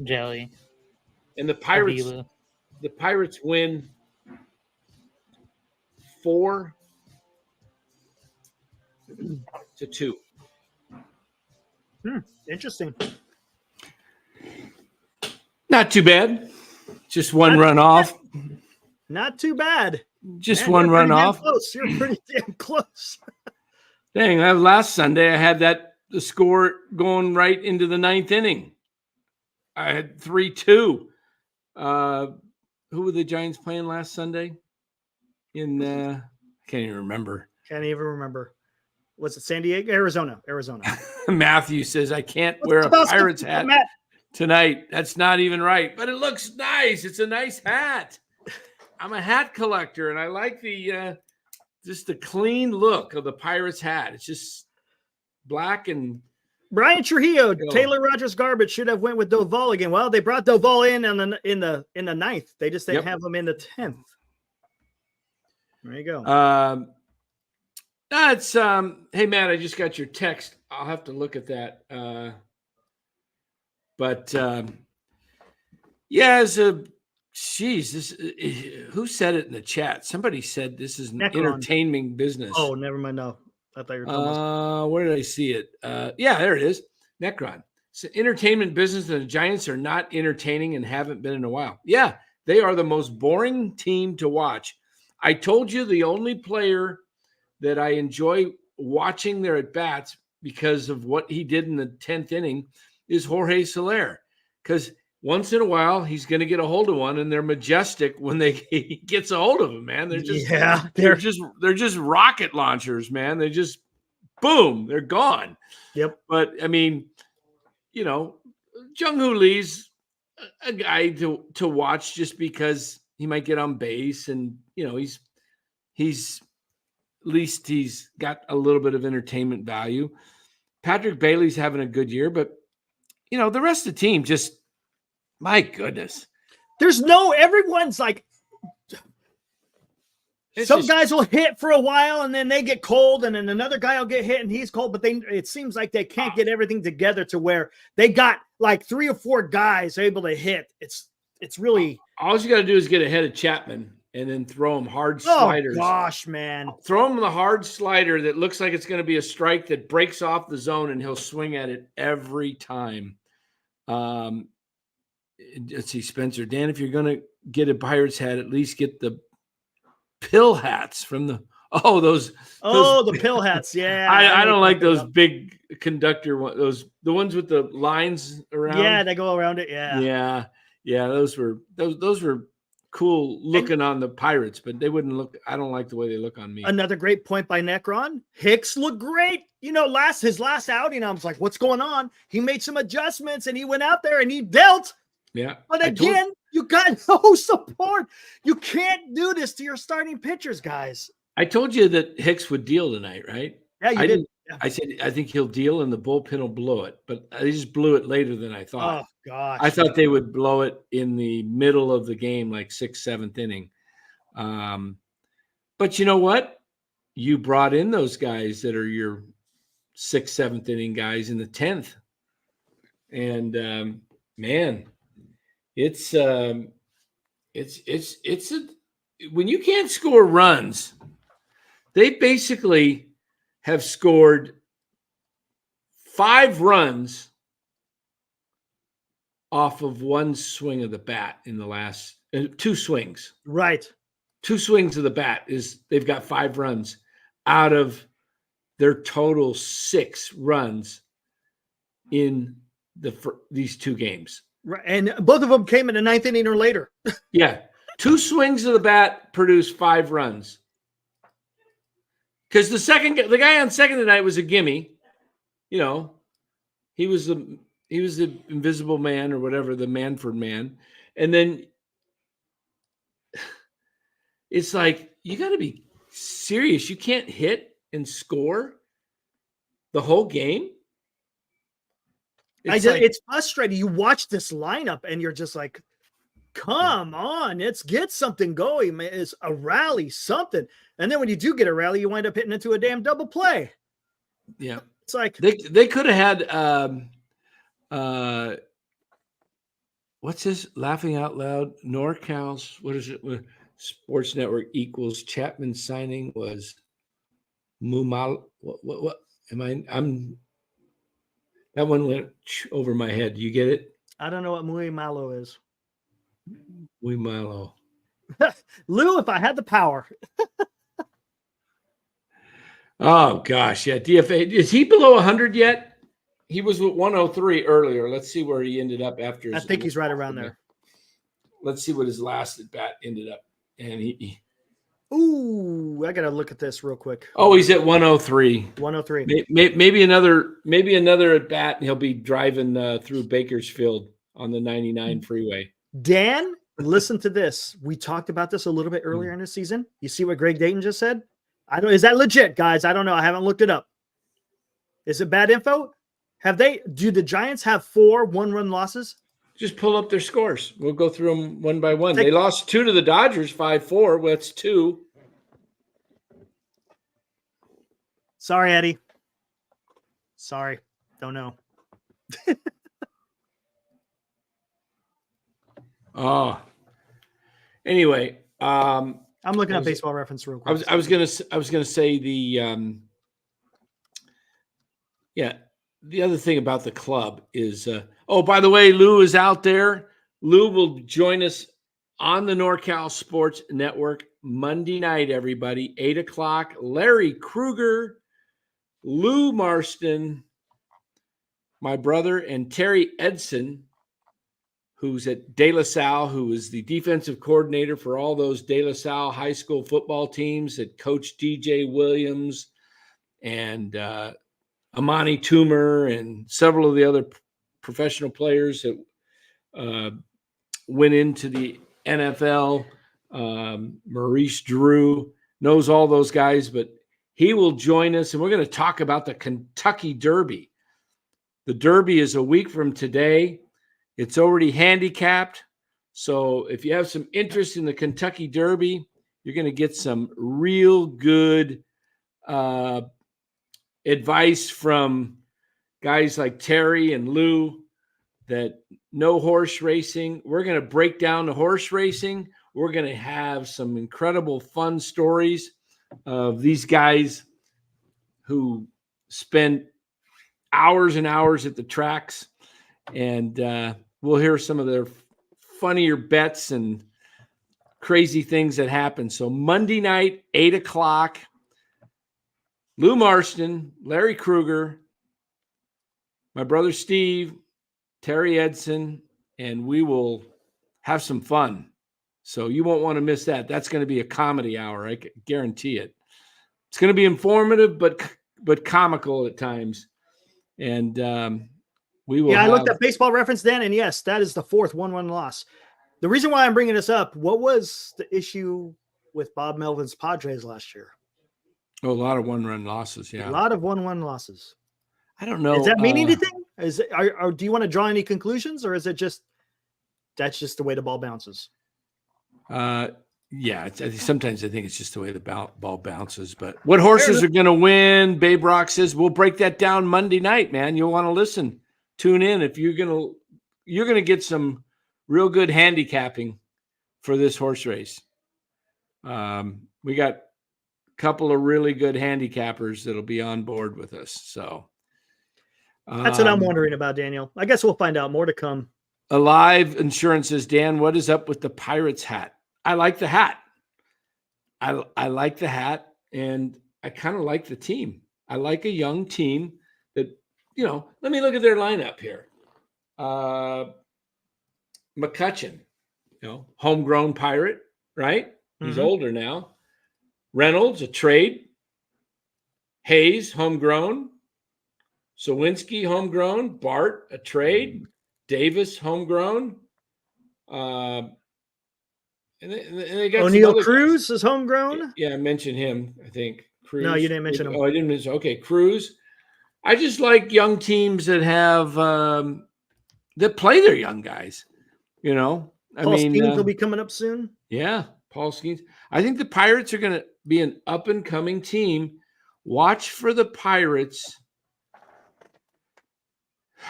Jelly. And the Pirates Avila. win 4-2. Interesting. Not too bad. Just one run off. Not too bad. Just one run off. Close. You're pretty damn close. Dang, last Sunday I had the score going right into the 9th inning. I had 3-2. Who were the Giants playing last Sunday? I can't even remember. Was it San Diego? Arizona. Matthew says, I can't wear a Pirates hat tonight. That's not even right, but it looks nice. It's a nice hat. I'm a hat collector, and I like just the clean look of the Pirates hat. It's just black and Brian Trujillo, Taylor Rogers garbage should have went with Doval again. Well, they brought Doval in the 9th. They just didn't have him in the 10th. There you go. That's hey Matt, I just got your text. I'll have to look at that. Who said it in the chat? Somebody said this is an entertainment business. Oh, never mind. No, I thought you were talking where did I see it? There it is. Necron. So entertainment business, and the Giants are not entertaining and haven't been in a while. Yeah, they are the most boring team to watch. I told you the only player that I enjoy watching their at-bats because of what he did in the 10th inning is Jorge Soler. Because once in a while, he's going to get a hold of one, and they're majestic when he gets a hold of them, man. They're just rocket launchers, man. They just, boom, they're gone. Yep. But, I mean, Jung-Hoo Lee's a guy to watch just because he might get on base, and, he's at least he's got a little bit of entertainment value. Patrick Bailey's having a good year, but, the rest of the team just, my goodness. Everyone's like, some guys will hit for a while and then they get cold, and then another guy will get hit and he's cold, but it seems like they can't get everything together to where they got like 3 or 4 guys able to hit. It's really. All you got to do is get ahead of Chapman and then throw him hard sliders. Oh, gosh, man. Throw him the hard slider that looks like it's going to be a strike that breaks off the zone, and he'll swing at it every time. Let's see, Spencer. Dan, if you're going to get a Pirates hat, at least get the pill hats from the – the pill hats, yeah. I don't like those big conductor ones, the ones with the lines around. Yeah, they go around it, yeah. Yeah, those were cool looking on the Pirates, but they wouldn't look – I don't like the way they look on me. Another great point by Necron. Hicks looked great. His last outing, I was like, what's going on? He made some adjustments, and he went out there, and he dealt. Yeah. But again, you got no support. You can't do this to your starting pitchers, guys. I told you that Hicks would deal tonight, right? Yeah, you did. Yeah. I said, I think he'll deal and the bullpen will blow it, but they just blew it later than I thought. Oh, gosh. I thought they would blow it in the middle of the game, like 6th, 7th inning. But you know what? You brought in those guys that are your 6th, 7th inning guys in the 10th. And, man, it's when you can't score runs, they basically have scored 5 runs off of one swing of the bat in the last 2 swings. Right. 2 swings of the bat they've got 5 runs out of their total 6 runs in these 2 games. Right. And both of them came in the 9th inning or later. Yeah. 2 swings of the bat produced 5 runs. Because the guy on second tonight was a gimme. He was the invisible man or whatever, the Manford man. And then it's like, you got to be serious. You can't hit and score the whole game. It's frustrating. You watch this lineup and you're just like, come on, let's get something going, man. It's a rally, something. And then when you do get a rally, you wind up hitting into a damn double play. Yeah. It's like they could have had what's this? Laughing out loud. NorCal's, what is it? Sports Network equals Chapman signing was Mumal. What? That one went over my head. You get it? I don't know what Muy Malo is. Muy malo. Lou, if I had the power. Oh, gosh. Yeah. DFA. Is he below 100 yet? He was with 103 earlier. Let's see where he ended up after. I think he's right around there. Let's see what his last at bat ended up. And Ooh, I got to look at this real quick. Oh, he's at 103. 103. Maybe another at bat, and he'll be driving through Bakersfield on the 99 freeway. Dan, listen to this. We talked about this a little bit earlier in the season. You see what Greg Dayton just said? Is that legit, guys? I don't know. I haven't looked it up. Is it bad info? Do the Giants have 4 one-run losses? Just pull up their scores. We'll go through them one by one. They lost 2 to the Dodgers, 5-4. Well, that's 2. Sorry, Eddie. Sorry. Don't know. Oh. Anyway, I'm looking at Baseball Reference real quick. I was gonna say the the other thing about the club is by the way, Lou is out there. Lou will join us on the NorCal Sports Network Monday night, everybody, 8:00. Larry Krueger, Lou Marston, my brother, and Terry Edson, who's at De La Salle, who is the defensive coordinator for all those De La Salle high school football teams that coach DJ Williams and Amani Toomer and several of the other professional players that went into the NFL. Maurice Drew knows all those guys, but he will join us, and we're going to talk about the Kentucky Derby. The Derby is a week from today. It's already handicapped. So if you have some interest in the Kentucky Derby, you're going to get some real good advice from guys like Terry and Lou that know horse racing. We're going to break down the horse racing. We're going to have some incredible fun stories of these guys who spend hours and hours at the tracks. And we'll hear some of their funnier bets and crazy things that happen. So Monday night, 8:00, Lou Marston, Larry Krueger, my brother Steve, Terry Edson, and we will have some fun. So you won't want to miss that. That's going to be a comedy hour. I guarantee it. It's going to be informative, but comical at times. And we will. Yeah, I looked at Baseball Reference then, and yes, that is the 4th 1-1 loss. The reason why I'm bringing this up, what was the issue with Bob Melvin's Padres last year? Oh, a lot of 1-run losses. Yeah, a lot of 1-1 losses. I don't know. Does that mean anything? Or do you want to draw any conclusions, or is it just that's just the way the ball bounces? Yeah. Sometimes I think it's just the way the ball bounces. But what horses are going to win? Babe Rock says we'll break that down Monday night, man. You'll want to listen. Tune in if you're gonna get some real good handicapping for this horse race. We got a couple of really good handicappers that'll be on board with us. So that's what I'm wondering about, Daniel. I guess we'll find out. More to come. Alive Insurance says, Dan, what is up with the Pirates hat? I like the hat. I like the hat, and I kind of like the team. I like a young team that, let me look at their lineup here. McCutcheon, homegrown Pirate, right? He's older now. Reynolds, a trade. Hayes, homegrown. Sawinski, homegrown. Bart, a trade. Davis, homegrown. And they got O'Neill Cruz is homegrown. Yeah, I mentioned him, I think. Cruz. No, you didn't mention him. Oh, I didn't mention. Okay, Cruz. I just like young teams that have that play their young guys. Paul Skeens will be coming up soon. Yeah, Paul Skeens. I think the Pirates are going to be an up-and-coming team. Watch for the Pirates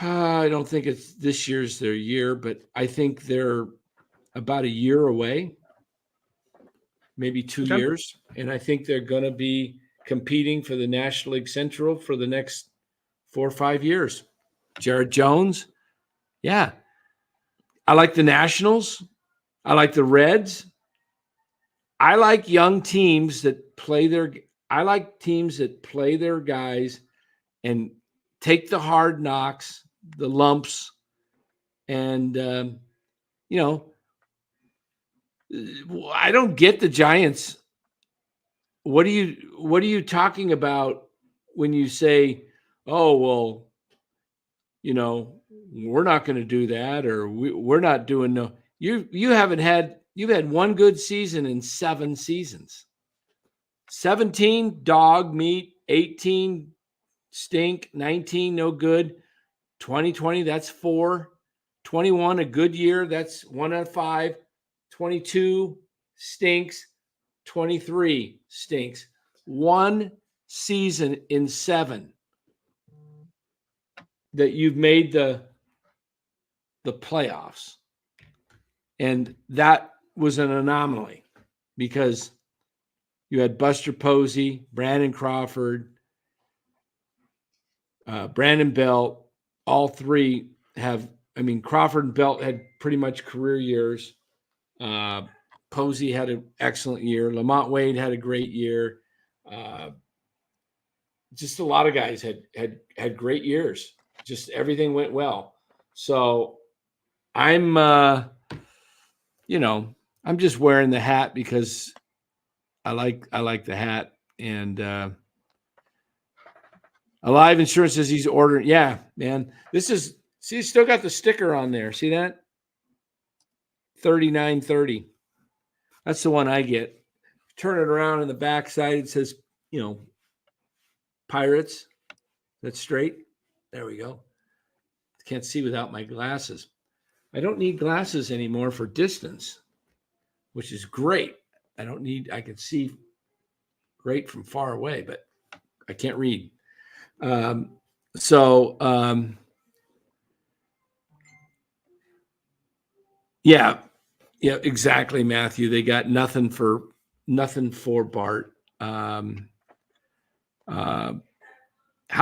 I don't think it's this year's their year, but I think they're about a year away, maybe 2 Okay. years. And I think they're going to be competing for the National League Central for the next 4 or 5 years. Jared Jones. Yeah. I like the Nationals. I like the Reds. I like young teams that play their guys and take the hard knocks, the lumps, and I don't get the Giants. What are you talking about when you say, "Oh, well, we're not going to do that," or we're not doing no. You've had one good season in 7 seasons. 17 dog meat, 18 stink, 19 no good, 2020 that's 4, 21 a good year, that's 1 out of 5, 22 stinks, 23 stinks. One season in 7 that you've made the playoffs. And that was an anomaly because you had Buster Posey, Brandon Crawford, Brandon Belt. All three Crawford and Belt had pretty much career years. Posey had an excellent year. Lamont Wade had a great year. Just a lot of guys had great years. Just everything went well. So I'm just wearing the hat because I like the hat. And Alive Insurance says he's ordering. Yeah, man. He's still got the sticker on there. See that? 3930. That's the one I get. Turn it around on the back side. It says, Pirates. That's straight. There we go. Can't see without my glasses. I don't need glasses anymore for distance, which is great. I can see great from far away, but I can't read. Yeah, exactly, Matthew. They got nothing for Bart. How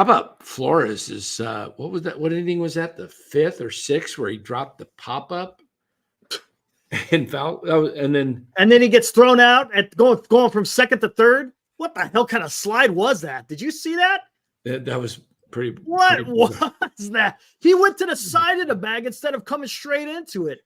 about Flores? What was that? What inning was that? The 5th or 6th where he dropped the pop up and foul, and then he gets thrown out at going from second to third. What the hell kind of slide was that? Did you see that? That was pretty. What was that? He went to the side of the bag instead of coming straight into it.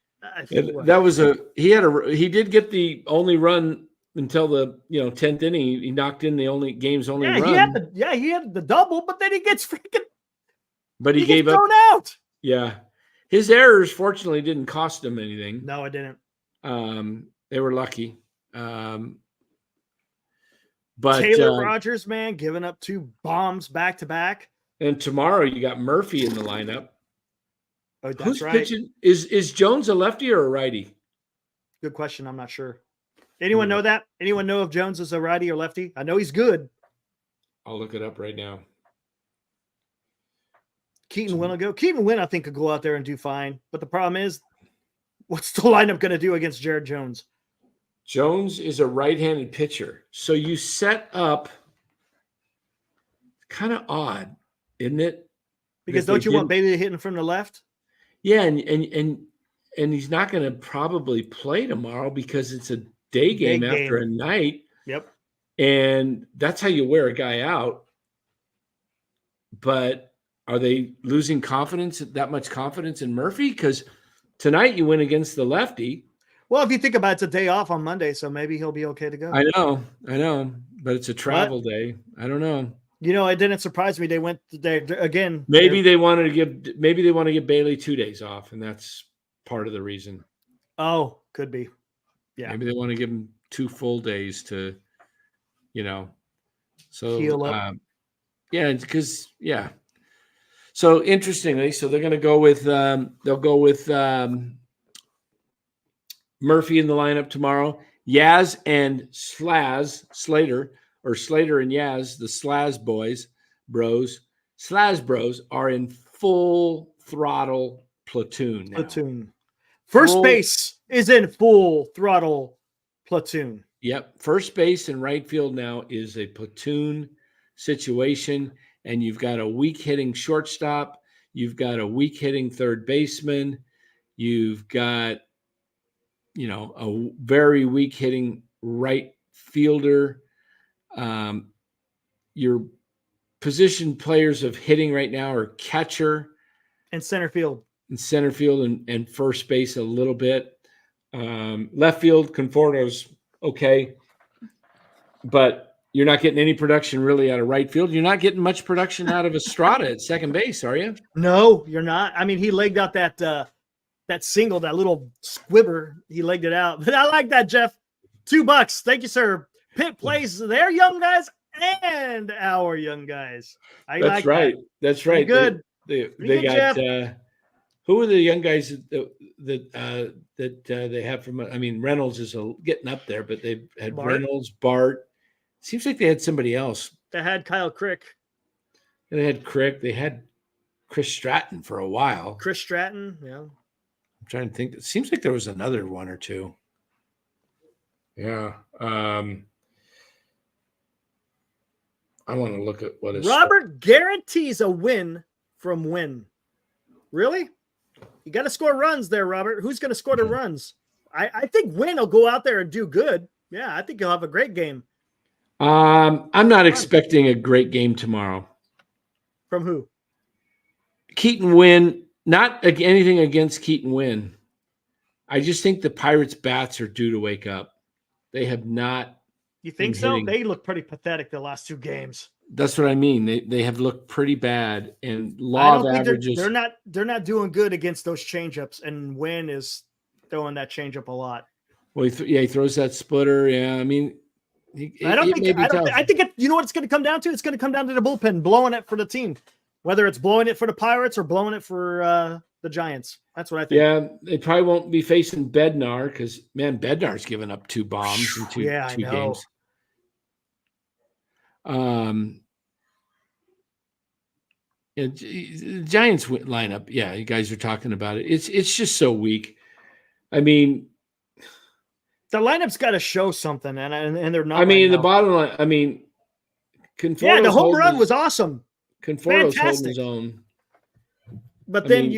That was he did get the only run until the 10th inning. He knocked in the game's only run. He had the double, but then he gets freaking. But he gave up. Thrown out. Yeah, his errors fortunately didn't cost him anything. No, it didn't. They were lucky. But Taylor Rogers, man, giving up 2 bombs back to back. And tomorrow you got Murphy in the lineup. Oh, that's Who's right. pitching? Is Jones a lefty or a righty? Good question. I'm not sure. Anyone know that? Anyone know if Jones is a righty or lefty? I know he's good. I'll look it up right now. Keaton Wynn will go. Keaton Wynn, I think, could go out there and do fine. But the problem is, what's the lineup going to do against Jared Jones? Jones is a right-handed pitcher. So you set up kind of odd, isn't it? Because don't you want Bailey hitting from the left? Yeah, and he's not going to probably play tomorrow because it's a day game after a night. Yep. And that's how you wear a guy out. But are they losing that much confidence in Murphy? Because tonight you win against the lefty. Well, if you think about it, it's a day off on Monday, so maybe he'll be okay to go. I know, but it's a travel day. I don't know. It didn't surprise me. They went there again. Maybe they want to give Bailey 2 days off, and that's part of the reason. Oh, could be. Yeah. Maybe they want to give him 2 full days to, so heal up. So interestingly, they're going to go with Murphy in the lineup tomorrow. Yaz and Slater and Yaz, the Slaz bros are in full throttle platoon now. Platoon. First base is in full throttle platoon. Yep. First base and right field now is a platoon situation, and you've got a weak hitting shortstop. You've got a weak hitting third baseman. You've got, a very weak hitting right fielder. Your position players of hitting right now are catcher and center field. And first base a little bit. Left field, Conforto's okay, but you're not getting any production really out of right field. You're not getting much production out of Estrada at second base, are you? No, you're not. I mean, he legged out that single, that little squibber. He legged it out. But I like that, Jeff. $2. Thank you, sir. Pitt plays their young guys and our young guys. That's right. That's right. Good. They got who are the young guys that they have from? I mean, Reynolds is getting up there, but they've had Reynolds, Bart. Seems like they had somebody else. They had Kyle Crick. And they had Crick. They had Chris Stratton for a while. Chris Stratton, yeah. I'm trying to think. It seems like there was another one or two. Yeah. I want to look at what is Robert guarantees a win from Win. Really? You got to score runs there, Robert. Who's going to score the runs? I think Win will go out there and do good. Yeah, I think he'll have a great game. I'm not expecting a great game tomorrow. From who? Keaton Wynn. Not anything against Keaton Wynn. I just think the Pirates' bats are due to wake up. They have not. You think so? They look pretty pathetic the last two games. That's what I mean. They have looked pretty bad, and law of averages. They're not doing good against those changeups, and Wynn is throwing that changeup a lot. Well, he throws that splitter. Yeah, I mean, I think you know what it's going to come down to? It's going to come down to the bullpen blowing it for the team, whether it's blowing it for the Pirates or blowing it for the Giants. That's what I think. Yeah, they probably won't be facing Bednar because, man, Bednar's given up 2 bombs in two games. The Giants lineup, yeah, you guys are talking about it. It's just so weak. I mean, the lineup's got to show something, and they're not. I mean, the bottom line. I mean, the home run was awesome. Conforto's holding his own. But then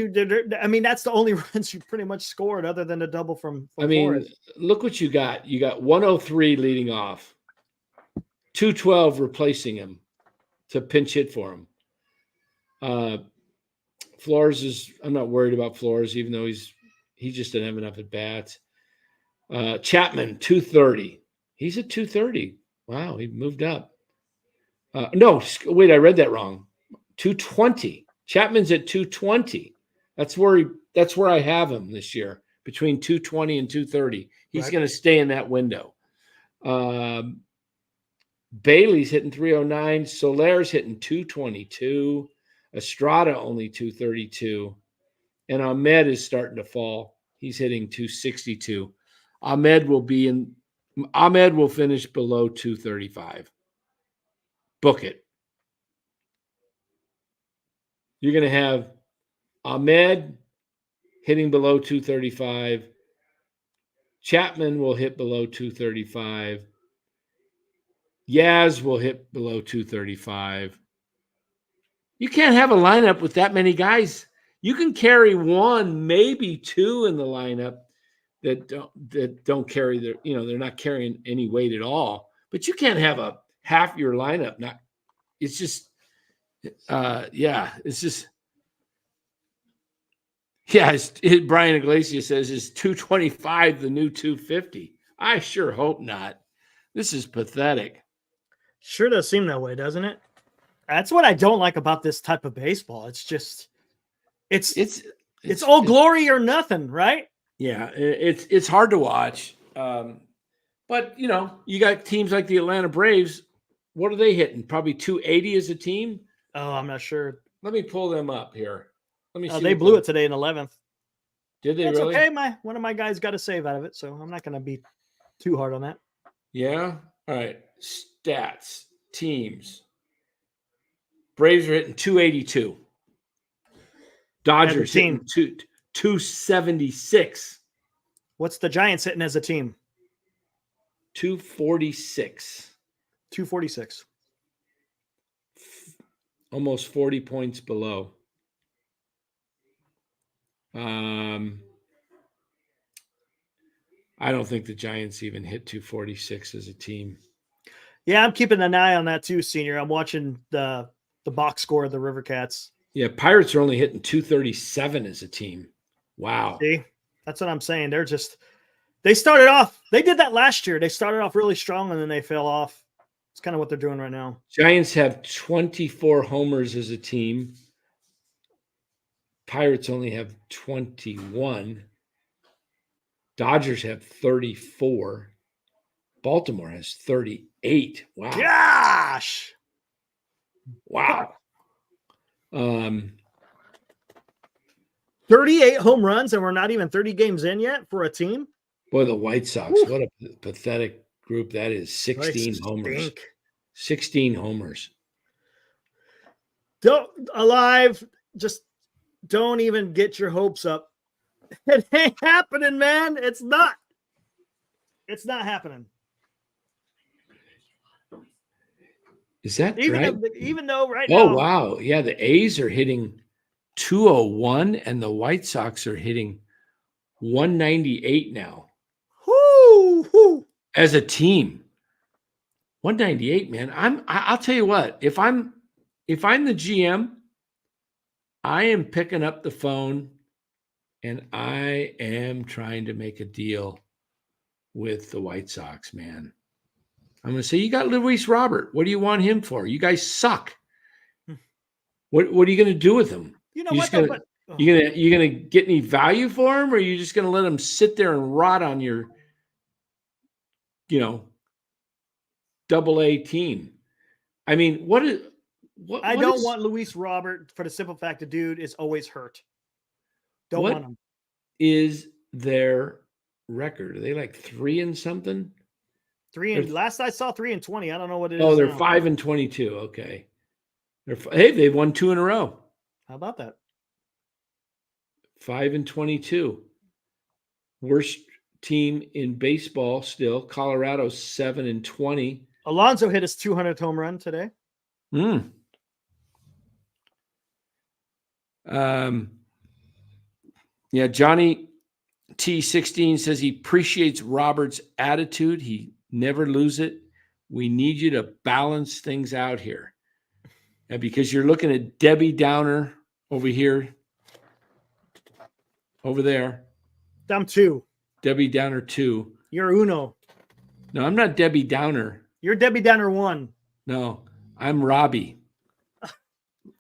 that's the only runs you pretty much scored, other than a double from Forrest. Look what you got. You got 103 leading off, 212 replacing him to pinch hit for him. Flores I'm not worried about Flores, even though he just didn't have enough at bats. Chapman, 230. He's at 230. Wow, he moved up. No, wait, I read that wrong. 220. Chapman's at 220. That's where I have him this year, between 220 and 230. He's going to stay in that window. Bailey's hitting 309. Soler's hitting 222. Estrada only 232. And Ahmed is starting to fall. He's hitting 262. Ahmed will finish below 235. Book it. You're going to have Ahmed hitting below 235. Chapman will hit below 235. Yaz will hit below 235. You can't have a lineup with that many guys. You can carry 1, maybe 2 in the lineup that don't carry they're not carrying any weight at all. But you can't have a half your lineup. It's just Brian Iglesias says, is 225 the new 250? I sure hope not. This is pathetic. Sure does seem that way, doesn't it? That's what I don't like about this type of baseball. It's just, it's all glory or nothing, right? Yeah, it's hard to watch. But you got teams like the Atlanta Braves. What are they hitting? Probably 280 as a team. Oh, I'm not sure. Let me pull them up here. Let me see. They blew it today in 11th. Did they? That's really? Okay. One of my guys got a save out of it, so I'm not going to be too hard on that. Yeah. All right. Stats. Teams. Braves are hitting 282. Dodgers team. hitting 276. What's the Giants hitting as a team? 246. 246. Almost 40 points below. I don't think the Giants even hit 246 as a team. Yeah, I'm keeping an eye on that too, Senior. I'm watching the box score of the River Cats. Yeah, Pirates are only hitting 237 as a team. Wow. See, that's what I'm saying. They started off, they did that last year. They started off really strong and then they fell off. It's kind of what they're doing right now. Giants have 24 homers as a team. Pirates only have 21. Dodgers have 34. Baltimore has 38. Wow. Gosh. Wow. 38 home runs, and we're not even 30 games in yet for a team. Boy, the White Sox, what a pathetic group that is. 16 homers. 16 homers. Just don't even get your hopes up. It ain't happening, man. It's not happening. Is that right? Even though right now. Oh, wow. Yeah, the A's are hitting 201 and the White Sox are hitting 198 now. Whoo. As a team. 198, man. I'll tell you what, if I'm the GM, I am picking up the phone and I am trying to make a deal with the White Sox, man. I'm going to say, you got Luis Robert. What do you want him for? You guys suck. What are you going to do with him? You know what? You going to get any value for him, or are you just going to let him sit there and rot on your, AA team? I mean, I don't want Luis Robert for the simple fact the dude is always hurt. Don't want him. Is their record? Are they like 3 and something? Last I saw 3-20. I don't know what it is. Oh, they're 5-22. Okay. They've won 2 in a row. How about that? 5-22. Worst team in baseball still. Colorado's 7-20. Alonso hit his 200th home run today. Yeah, Johnny T16 says he appreciates Robert's attitude. He never lose it. We need you to balance things out here. And because you're looking at Debbie Downer over here, over there. I'm 2. Debbie Downer 2. You're Uno. No, I'm not Debbie Downer. You're Debbie Downer 1. No, I'm Robbie.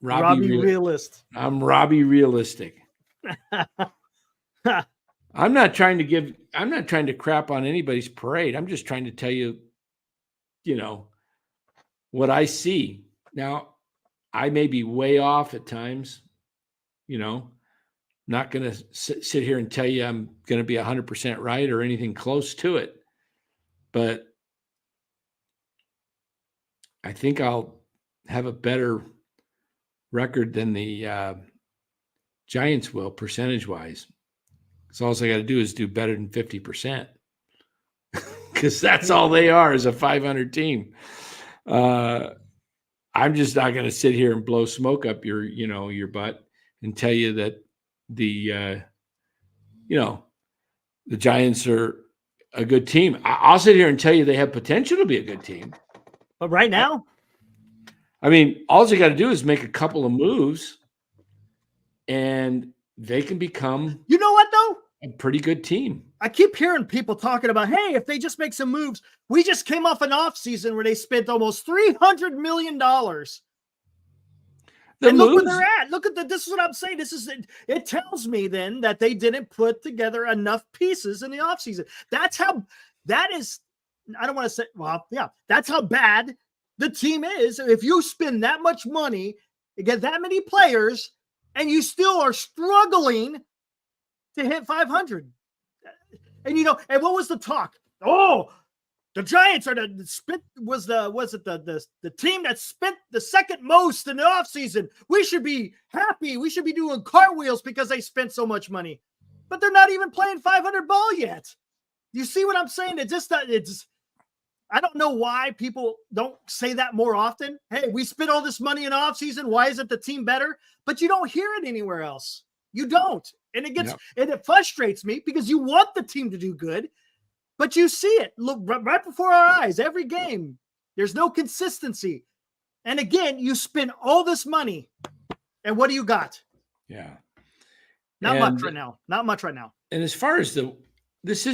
Robbie Realist. I'm Robbie Realistic. I'm not trying to crap on anybody's parade. I'm just trying to tell you, what I see. Now, I may be way off at times, not going to sit here and tell you I'm going to be 100% right or anything close to it. But I think I'll have a better record than the Giants will, percentage-wise. So all I got to do is do better than 50%, because that's all they are, is a 500 team. I'm just not going to sit here and blow smoke up your butt and tell you that the Giants are a good team. I'll sit here and tell you they have potential to be a good team. But right now, I mean, all you got to do is make a couple of moves, and they can become. You know what though? A pretty good team. I keep hearing people talking about, hey, if they just make some moves. We just came off an offseason where they spent almost $300 million. Look where they're at. This is what I'm saying. It tells me then that they didn't put together enough pieces in the offseason. That's how bad the team is. If you spend that much money, you get that many players, and you still are struggling to hit 500. And and what was the talk? Oh, The Giants are the team that spent the second most in the offseason. We should be happy. We should be doing cartwheels because they spent so much money. But they're not even playing 500 ball yet. You see what I'm saying? I don't know why people don't say that more often. Hey, we spent all this money in the offseason. Why isn't the team better? But you don't hear it anywhere else. You don't. And it frustrates me because you want the team to do good. But you see it look right before our eyes every game. There's no consistency. And again, you spend all this money. And what do you got? Yeah. Not much right now. Not much right now. And as far as this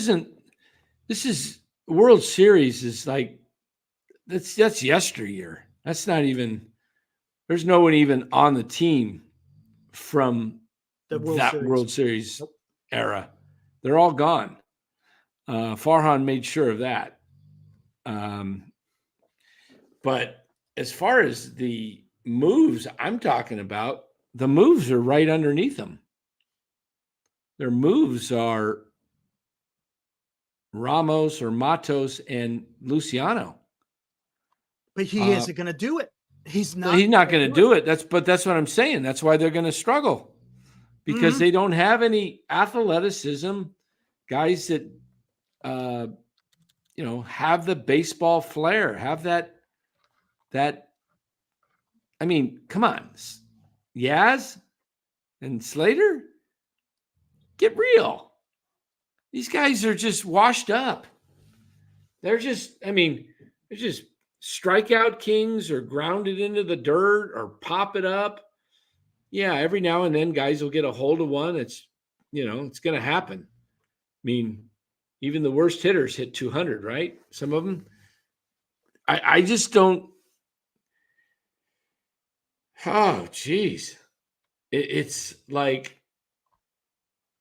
is World Series is like, that's yesteryear. That's not even, there's no one even on the team from World Series era. They're all gone. Farhan made sure of that. But as far as the moves I'm talking about, the moves are right underneath them. Their moves are Ramos or Matos and Luciano. But he isn't going to do it. He's not going to do it. That's what I'm saying. That's why they're going to struggle because they don't have any athleticism, guys that have the baseball flair, have that. I mean, come on, Yaz and Slater, get real. These guys are just washed up. They're just strikeout kings or grounded into the dirt or pop it up. Yeah, every now and then guys will get a hold of one. It's going to happen. I mean, even the worst hitters hit 200, right? Some of them. I just don't. Oh, geez. It's like,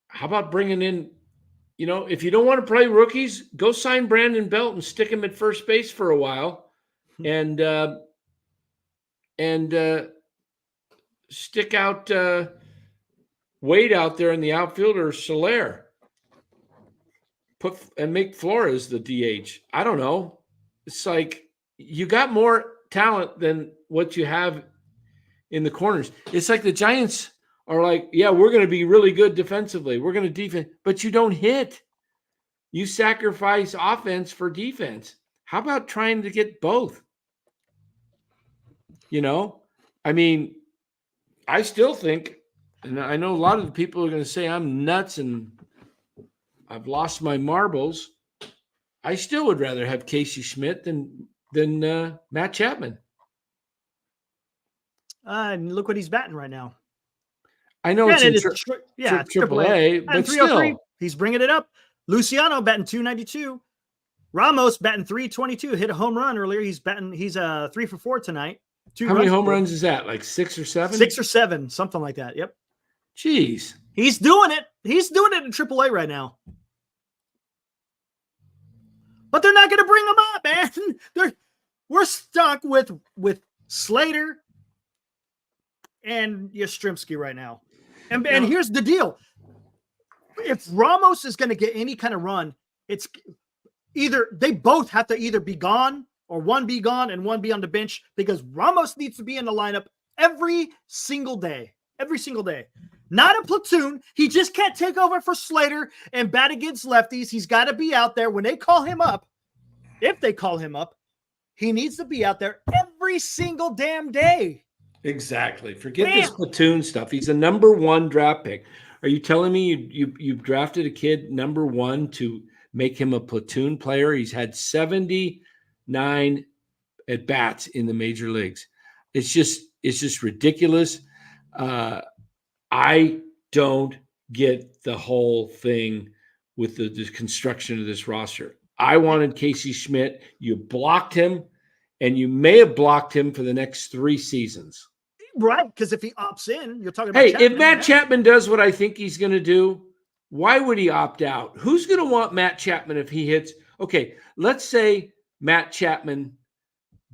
how about bringing in, if you don't want to play rookies, go sign Brandon Belt and stick him at first base for a while and stick out Wade out there in the outfield or Soler. Make Flores the DH. I don't know. It's like you got more talent than what you have in the corners. It's like the Giants are like, yeah, we're going to be really good defensively. We're going to defend, but you don't hit. You sacrifice offense for defense. How about trying to get both? I mean, I still think, and I know a lot of the people are going to say I'm nuts and I've lost my marbles. I still would rather have Casey Schmidt than Matt Chapman. And look what he's batting right now. I know it's Triple A, but still. He's bringing it up. Luciano batting 292. Ramos batting 322. Hit a home run earlier. He's 3 for 4 tonight. How many home runs is that? Like 6 or 7? 6 or 7, something like that. Yep. Jeez. He's doing it. He's doing it in Triple A right now. But they're not going to bring him up, man. We're stuck with Slater and Yastrzemski right now. And here's the deal. If Ramos is going to get any kind of run, it's either they both have to either be gone or one be gone and one be on the bench because Ramos needs to be in the lineup every single day. Every single day. Not a platoon. He just can't take over for Slater and bat against lefties. He's got to be out there when they call him up. If they call him up, he needs to be out there every single damn day. Exactly. Forget this platoon stuff. He's a number 1 draft pick. Are you telling me you've drafted a kid number 1 to make him a platoon player? He's had 79 at bats in the major leagues. It's just ridiculous. I don't get the whole thing with the construction of this roster. I wanted Casey Schmidt. You blocked him, and you may have blocked him for the next 3 seasons. Right, because if he opts in, you're talking about Chapman. If Matt Chapman does what I think he's going to do, why would he opt out? Who's going to want Matt Chapman if he hits? Okay, let's say Matt Chapman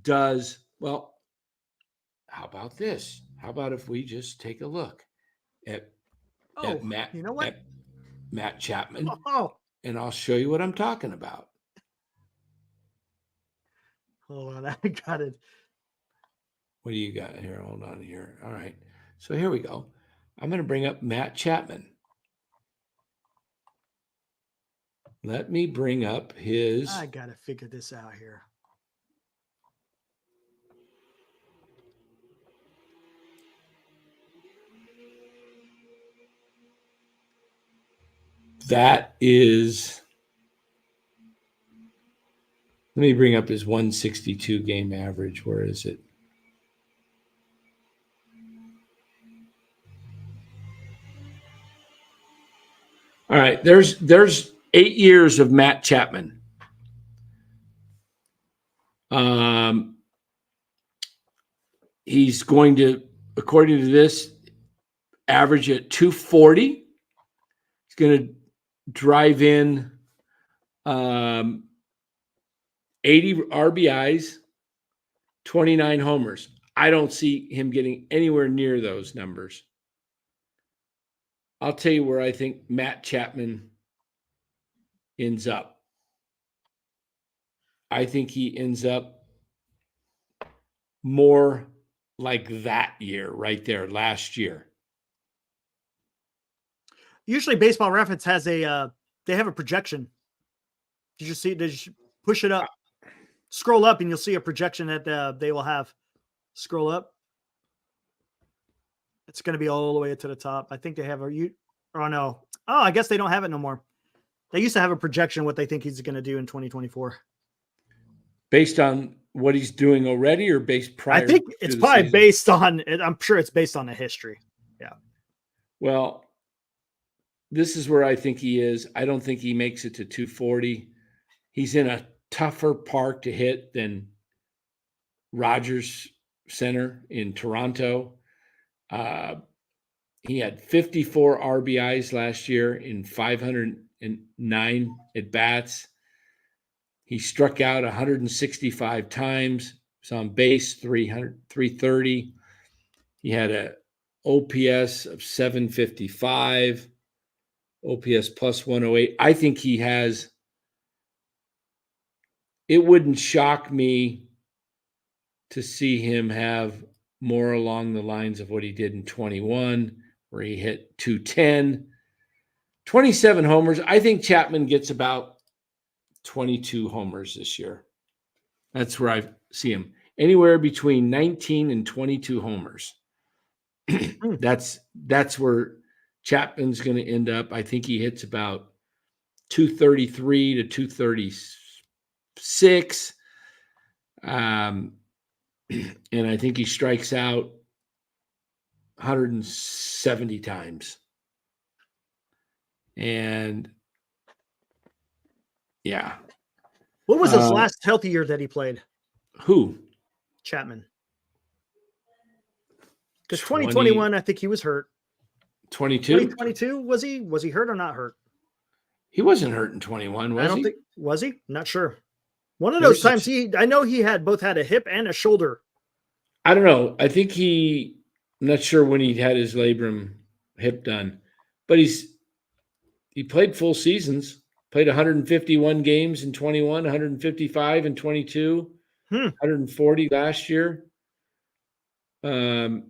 does, well, how about this? How about if we just take a look at Matt, at Matt Chapman, and I'll show you what I'm talking about. Hold on, I got it. What do you got here? Hold on here. All right. So here we go. I'm going to bring up Matt Chapman. Let me bring up his. I got to figure this out here. That is. Let me bring up his 162 game average. Where is it? All right. There's 8 years of Matt Chapman. He's going to, according to this, average at 240. He's going to drive in 80 RBIs, 29 homers. I don't see him getting anywhere near those numbers. I'll tell you where I think Matt Chapman ends up. I think he ends up more like that year right there, last year. Usually Baseball Reference has they have a projection. Did you see? Did you push it up? Scroll up and you'll see a projection that they will have. Scroll up. It's going to be all the way to the top. I think they have oh no. Oh, I guess they don't have it no more. They used to have a projection what they think he's going to do in 2024. Based on what he's doing already, or based prior? I think it's probably season? based on. I'm sure it's based on the history. Yeah. Well, this is where I think he is. I don't think he makes it to 240. He's in a tougher park to hit than Rogers Center in Toronto. He had 54 RBIs last year in 509 at bats. He struck out 165 times. He was on base 330. He had a OPS of 755, OPS plus 108. I think he has. It wouldn't shock me to see him have more along the lines of what he did in 21, where he hit 210, 27 homers. I think Chapman gets about 22 homers this year. That's where I see him. Anywhere between 19 and 22 homers. That's where Chapman's going to end up. I think he hits about 233 to 236. And I think he strikes out 170 times. And yeah. What was his last healthy year that he played? Who? Chapman. Because 2021, I think he was hurt. 22? 2022, was he hurt or not hurt? He wasn't hurt in 21, was he? I don't think, was he? Not sure. One of those times I know he had both had a hip and a shoulder. I don't know. I think I'm not sure when he had his labrum hip done, but he played full seasons, played 151 games in 21, 155 in 22, 140 last year. I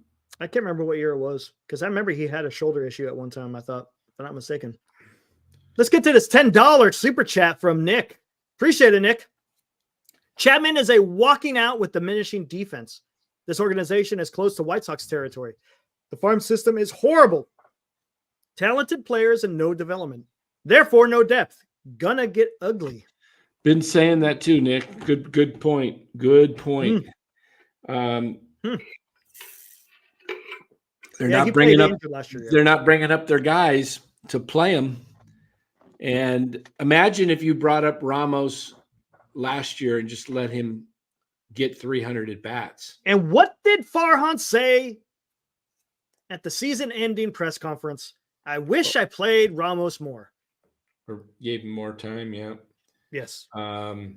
can't remember what year it was because I remember he had a shoulder issue at one time, I thought, if I'm not mistaken. Let's get to this $10 super chat from Nick. Appreciate it, Nick. Chapman is a walking out with diminishing defense. This organization is close to White Sox territory. The farm system is horrible. Talented players and no development. Therefore, no depth. Gonna get ugly. Been saying that too, Nick. Good point. Good point. They're not bringing up last year, They're not bringing up their guys to play them. And imagine if you brought up Ramos last year and just let him get 300 at bats. And what did Farhan say at the season-ending press conference? I wish I played Ramos more. Or gave him more time, yeah. Yes. No,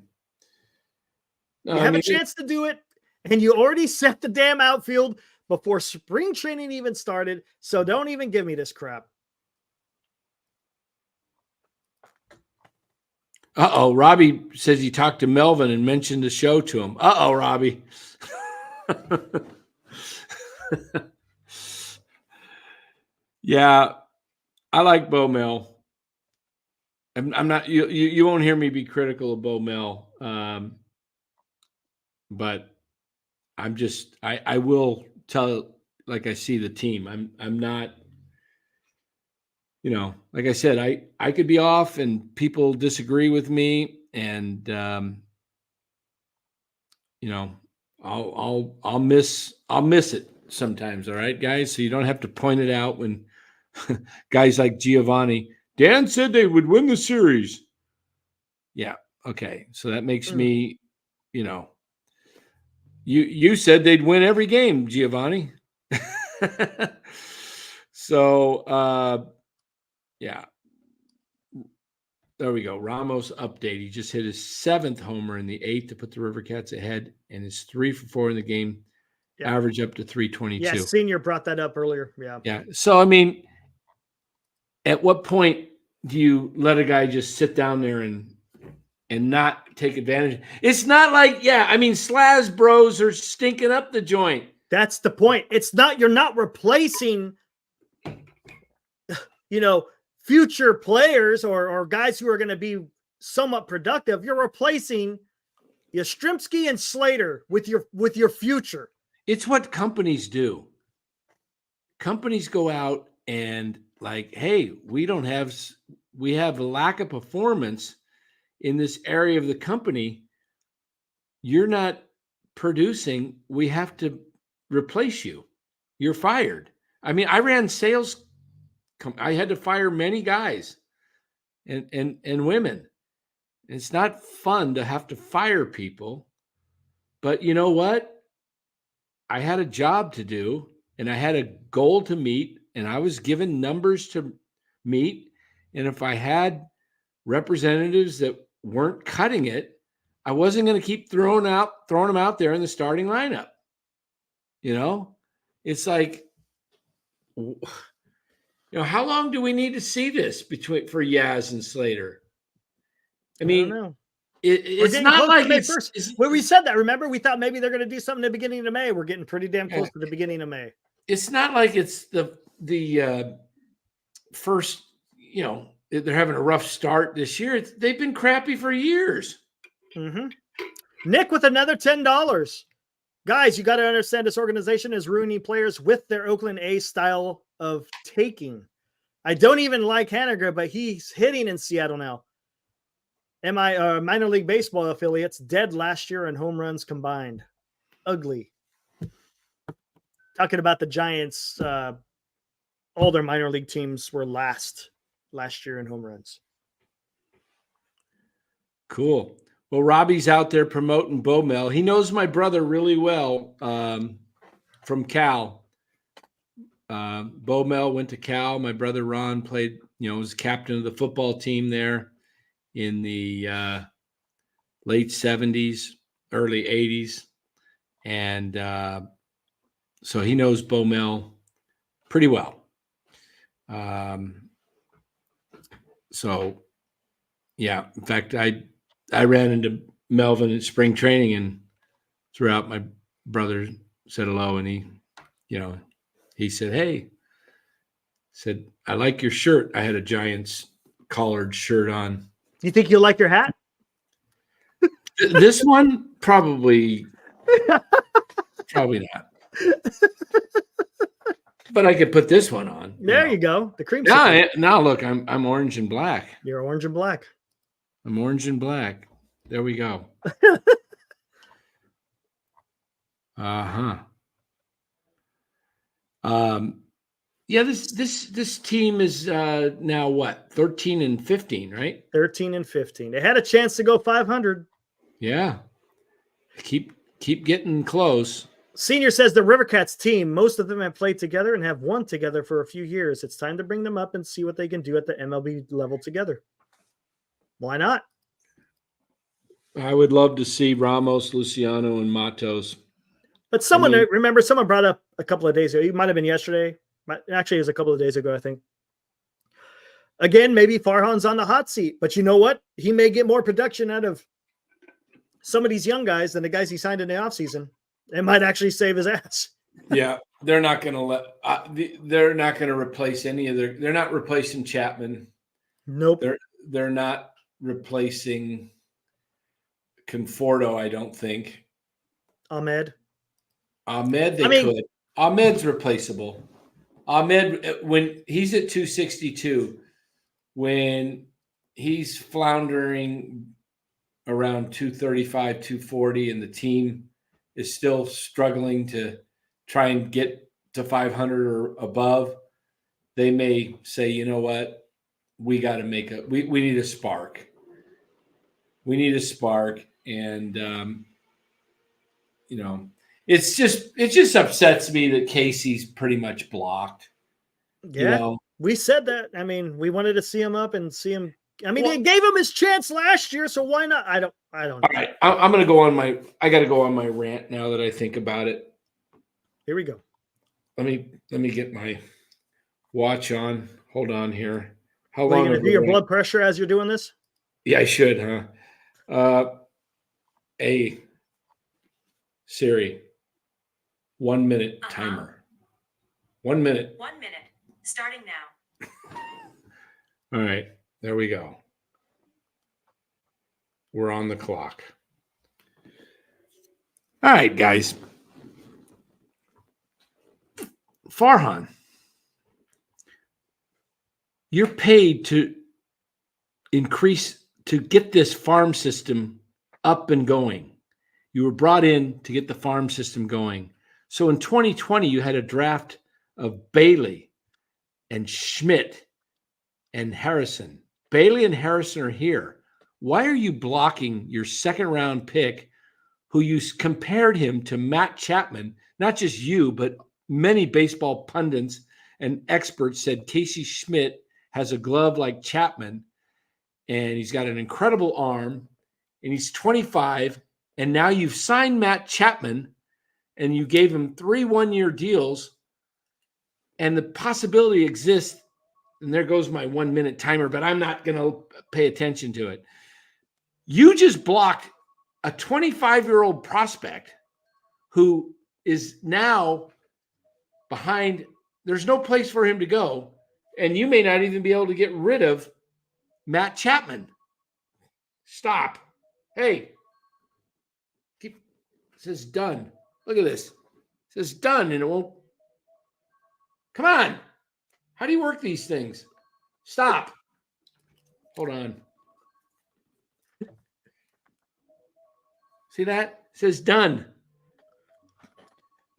you have a chance to do it, and you already set the damn outfield before spring training even started, so don't even give me this crap. Uh-oh, Robbie says he talked to Melvin and mentioned the show to him. Uh-oh, Robbie. Yeah, I like Bo Mel. I'm not you won't hear me be critical of Bo Mel, but I will tell like I see the team. I'm not, like I said, I could be off and people disagree with me, and I'll miss it sometimes. All right, guys. So you don't have to point it out when guys like Giovanni. Dan said they would win the series. Yeah. Okay. So that makes me, you said they'd win every game, Giovanni. So yeah. There we go. Ramos update. He just hit his 7th homer in the 8th to put the River Cats ahead, and is 3 for 4 in the game. Yeah. Average up to 322. Yeah, Senior brought that up earlier. Yeah. Yeah. So I mean, at what point do you let a guy just sit down there and not take advantage? It's not like, Slaz bros are stinking up the joint. That's the point. It's not, you're not replacing, future players or guys who are going to be somewhat productive. You're replacing Yastrzemski and Slater with your future. It's what companies do. Companies go out and like, hey, we have a lack of performance in this area of the company. You're not producing. We have to replace you. You're fired. I mean, I ran sales. I had to fire many guys and women. It's not fun to have to fire people, but you know what? I had a job to do and I had a goal to meet, and I was given numbers to meet. And if I had representatives that weren't cutting it, I wasn't going to keep throwing them out there in the starting lineup. It's like, how long do we need to see this for Yaz and Slater? I mean, it's not like when we said that, remember, we thought maybe they're going to do something at the beginning of May. We're getting pretty damn close to the beginning of May. It's not like it's the first, they're having a rough start this year. They've been crappy for years. Mm-hmm. Nick with another $10. Guys, you got to understand this organization is ruining players with their Oakland A's style of taking. I don't even like Haniger, but he's hitting in Seattle now. Minor League Baseball affiliates dead last year in home runs combined. Ugly. Talking about the Giants, all their minor league teams were last year in home runs. Cool. Well, Robbie's out there promoting Bo Mel. He knows my brother really well from Cal. Bo Mel went to Cal. My brother Ron played, was captain of the football team there in the late 70s, early 80s. And so he knows Bo Mel pretty well. So, yeah, in fact, I ran into Melvin at spring training, and throughout my brother said hello, and he said, hey, I like your shirt. I had a Giants collared shirt on. Do you think you'll like your hat? This one? Probably not. But I could put this one on. There you go. The cream. Now look, I'm orange and black. You're orange and black. I'm orange and black. There we go. Yeah, this team is now what? 13 and 15, right? 13 and 15. They had a chance to go 500. Yeah. Keep getting close. Senior says the River Cats team, most of them have played together and have won together for a few years. It's time to bring them up and see what they can do at the MLB level together. Why not? I would love to see Ramos, Luciano, and Matos. But someone brought up a couple of days ago. It might have been yesterday. Actually, it was a couple of days ago, I think. Again, maybe Farhan's on the hot seat, but you know what? He may get more production out of some of these young guys than the guys he signed in the offseason. It might actually save his ass. Yeah, they're not going to they're not going to replace any of they're not replacing Chapman. Nope. They're not replacing Conforto, I don't think. Ahmed, could. Ahmed's replaceable. Ahmed, when he's at 262, when he's floundering around 235, 240, and the team is still struggling to try and get to 500 or above, they may say, you know what, we got to make we need a spark. We need a spark. And, it just upsets me that Casey's pretty much blocked. Yeah, we said that. I mean, we wanted to see him up and see him. I mean, they gave him his chance last year, so why not? I don't know. All right, I'm going to go on I got to go on my rant now that I think about it. Here we go. Let me get my watch on. Hold on here. How long? Are you going to do your blood pressure as you're doing this? Yeah, I should, huh? Hey, Siri, 1 minute timer. 1 minute. 1 minute. Starting now. All right, there we go. We're on the clock. All right, guys. Farhan, you're paid to get this farm system up and going. You were brought in to get the farm system going. So in 2020, you had a draft of Bailey and Schmidt and Harrison. Bailey and Harrison are here. Why are you blocking your second round pick, who you compared him to Matt Chapman? Not just you, but many baseball pundits and experts said Casey Schmidt has a glove like Chapman, and he's got an incredible arm, and he's 25, and now you've signed Matt Chapman, and you gave him 3 one-year deals, and the possibility exists, and there goes my 1 minute timer, but I'm not going to pay attention to it. You just blocked a 25-year-old prospect who is now behind. There's no place for him to go, and you may not even be able to get rid of Matt Chapman. Stop. Hey, it says done. Look at this. It says done, and it won't. Come on. How do you work these things? Stop. Hold on. See that? It says done.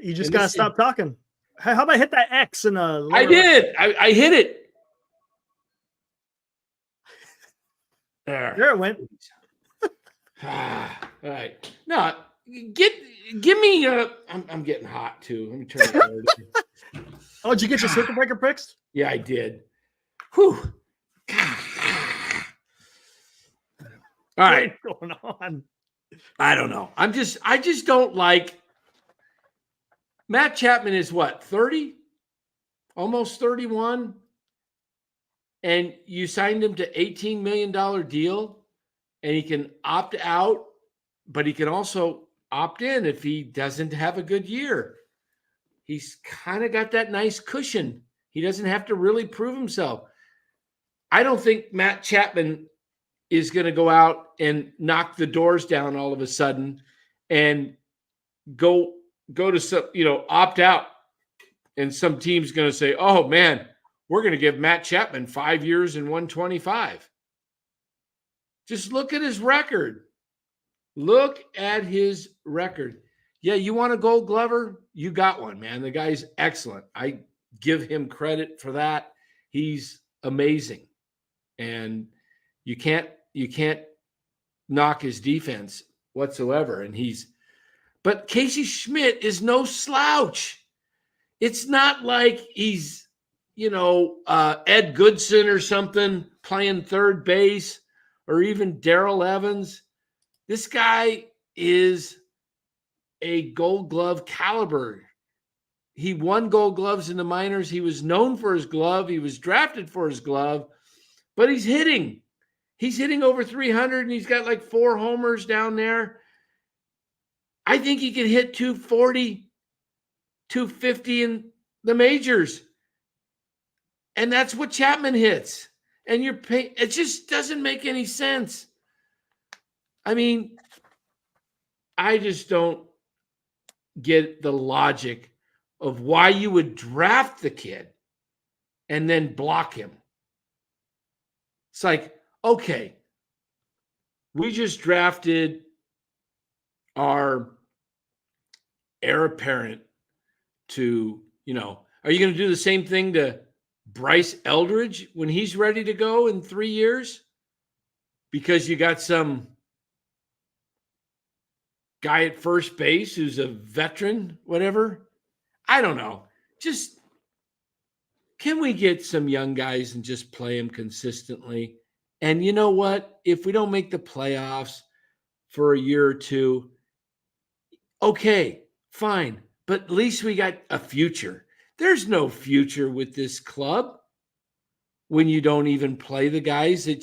You just got to stop talking. How about hit that X in a... I did. I hit it. There it went. All right. No, give me I'm getting hot too. Let me turn it over. Oh, did you get your circuit breaker fixed? Yeah, I did. Whew. All right. What's going on? I don't know. I just don't like Matt Chapman is what, 30? Almost 31? And you signed him to $18 million deal, and he can opt out, but he can also opt in if he doesn't have a good year. He's kind of got that nice cushion. He doesn't have to really prove himself. I don't think Matt Chapman is going to go out and knock the doors down all of a sudden and go to some, opt out. And some team's going to say, oh man, we're going to give Matt Chapman 5 years and 125. Just look at his record. Look at his record. Yeah, you want a Gold Glover? You got one, man. The guy's excellent. I give him credit for that. He's amazing. And you can't knock his defense whatsoever. But Casey Schmidt is no slouch. It's not like he's, Ed Goodson or something playing third base, or even Darrell Evans. This guy is a Gold Glove caliber. He won Gold Gloves in the minors. He was known for his glove. He was drafted for his glove. but he's hitting. He's hitting over 300, and he's got like 4 homers down there. I think he could hit 240, 250 in the majors. And that's what Chapman hits. And you're paying, it just doesn't make any sense. I mean, I just don't get the logic of why you would draft the kid and then block him. It's like, okay, we just drafted our heir apparent to, are you going to do the same thing to Bryce Eldridge when he's ready to go in 3 years? Because you got some guy at first base who's a veteran, whatever. I don't know. Just, can we get some young guys and just play them consistently? And you know what? If we don't make the playoffs for a year or two, okay, fine. But at least we got a future. There's no future with this club when you don't even play the guys that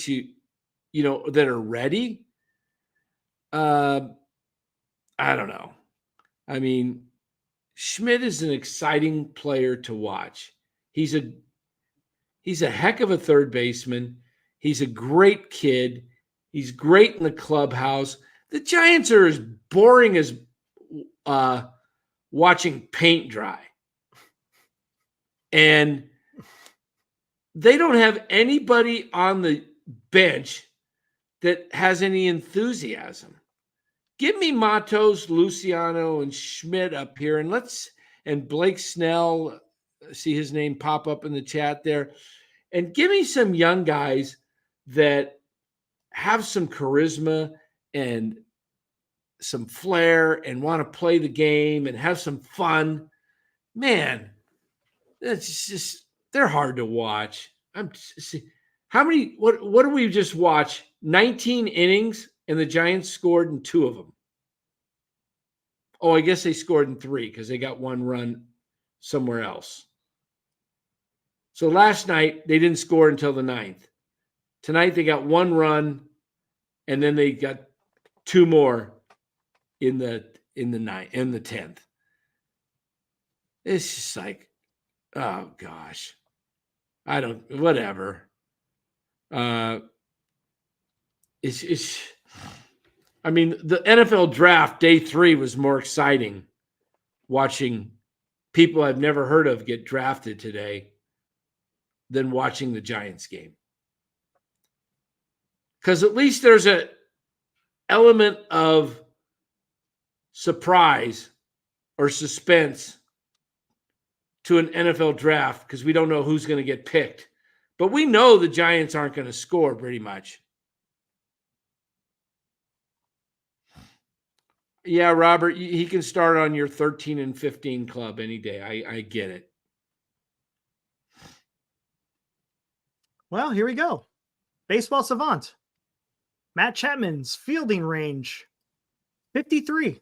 that are ready. I don't know. I mean, Schmidt is an exciting player to watch. He's a heck of a third baseman. He's a great kid. He's great in the clubhouse. The Giants are as boring as watching paint dry. And they don't have anybody on the bench that has any enthusiasm. Give me Matos, Luciano, and Schmidt up here, and Blake Snell, see his name pop up in the chat there, and give me some young guys that have some charisma and some flair and want to play the game and have some fun. Man, that's just, they're hard to watch. What do we just watch? 19 innings, and the Giants scored in 2 of them. Oh, I guess they scored in 3 because they got 1 run somewhere else. So last night, they didn't score until the 9th. Tonight, they got 1 run, and then they got 2 more in the 10th. It's just like, oh gosh, whatever. I mean, the NFL draft day 3 was more exciting watching people I've never heard of get drafted today than watching the Giants game. Because at least there's an element of surprise or suspense to an NFL draft because we don't know who's going to get picked. But we know the Giants aren't going to score pretty much. Yeah, Robert, he can start on your 13 and 15 club any day. I get it. Well, here we go. Baseball Savant. Matt Chapman's fielding range, 53.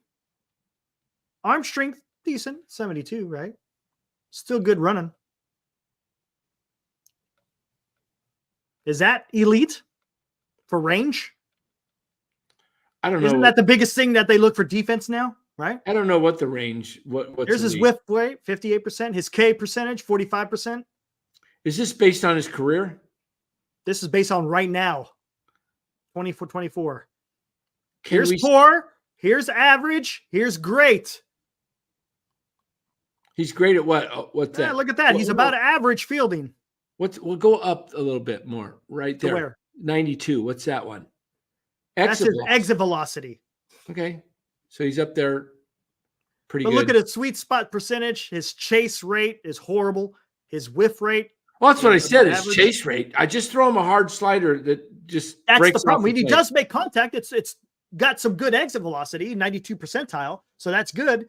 Arm strength, decent, 72, right? Still good running. Is that elite for range? I don't know. Isn't that the biggest thing that they look for defense now, right? I don't know what the range. What's Here's his whiff rate, 58%. His K percentage, 45%. Is this based on his career? This is based on right now, 24-24. Here's poor. Here's average. Here's great. He's great at what? What's that? Yeah, look at that. He's about average fielding. We'll go up a little bit more right there. Where? 92. What's that one? That's his exit velocity. Okay. So he's up there pretty good. But look at his sweet spot percentage. His chase rate is horrible. His whiff rate. Well, that's what I said. His chase rate. I just throw him a hard slider that just breaks the problem. When he does make contact, it's got some good exit velocity, 92 percentile. So that's good.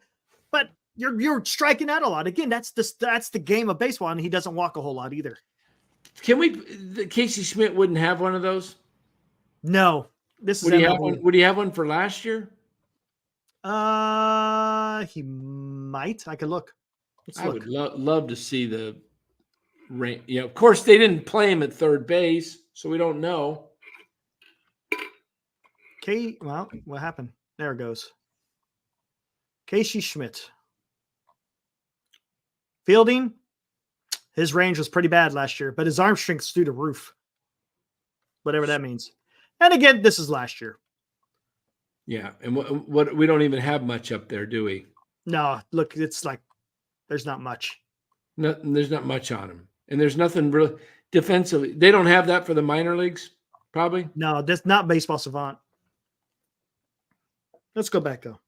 But you're striking out a lot. Again, that's the game of baseball, and he doesn't walk a whole lot either. Casey Schmidt wouldn't have one of those? No. This is would he have one for last year? He might. I could look. I would love to see the range. Of course, they didn't play him at third base. so we don't know. Well, what happened? There it goes. Casey Schmidt. Fielding, his range was pretty bad last year, but his arm strength's through the roof. Whatever that means. And again, this is last year. Yeah, and what we don't even have much up there, do we? No, look, it's like there's not much. No, there's not much on him, and there's nothing really defensively. They don't have that for the minor leagues, probably. No, that's not Baseball Savant. Let's go back though.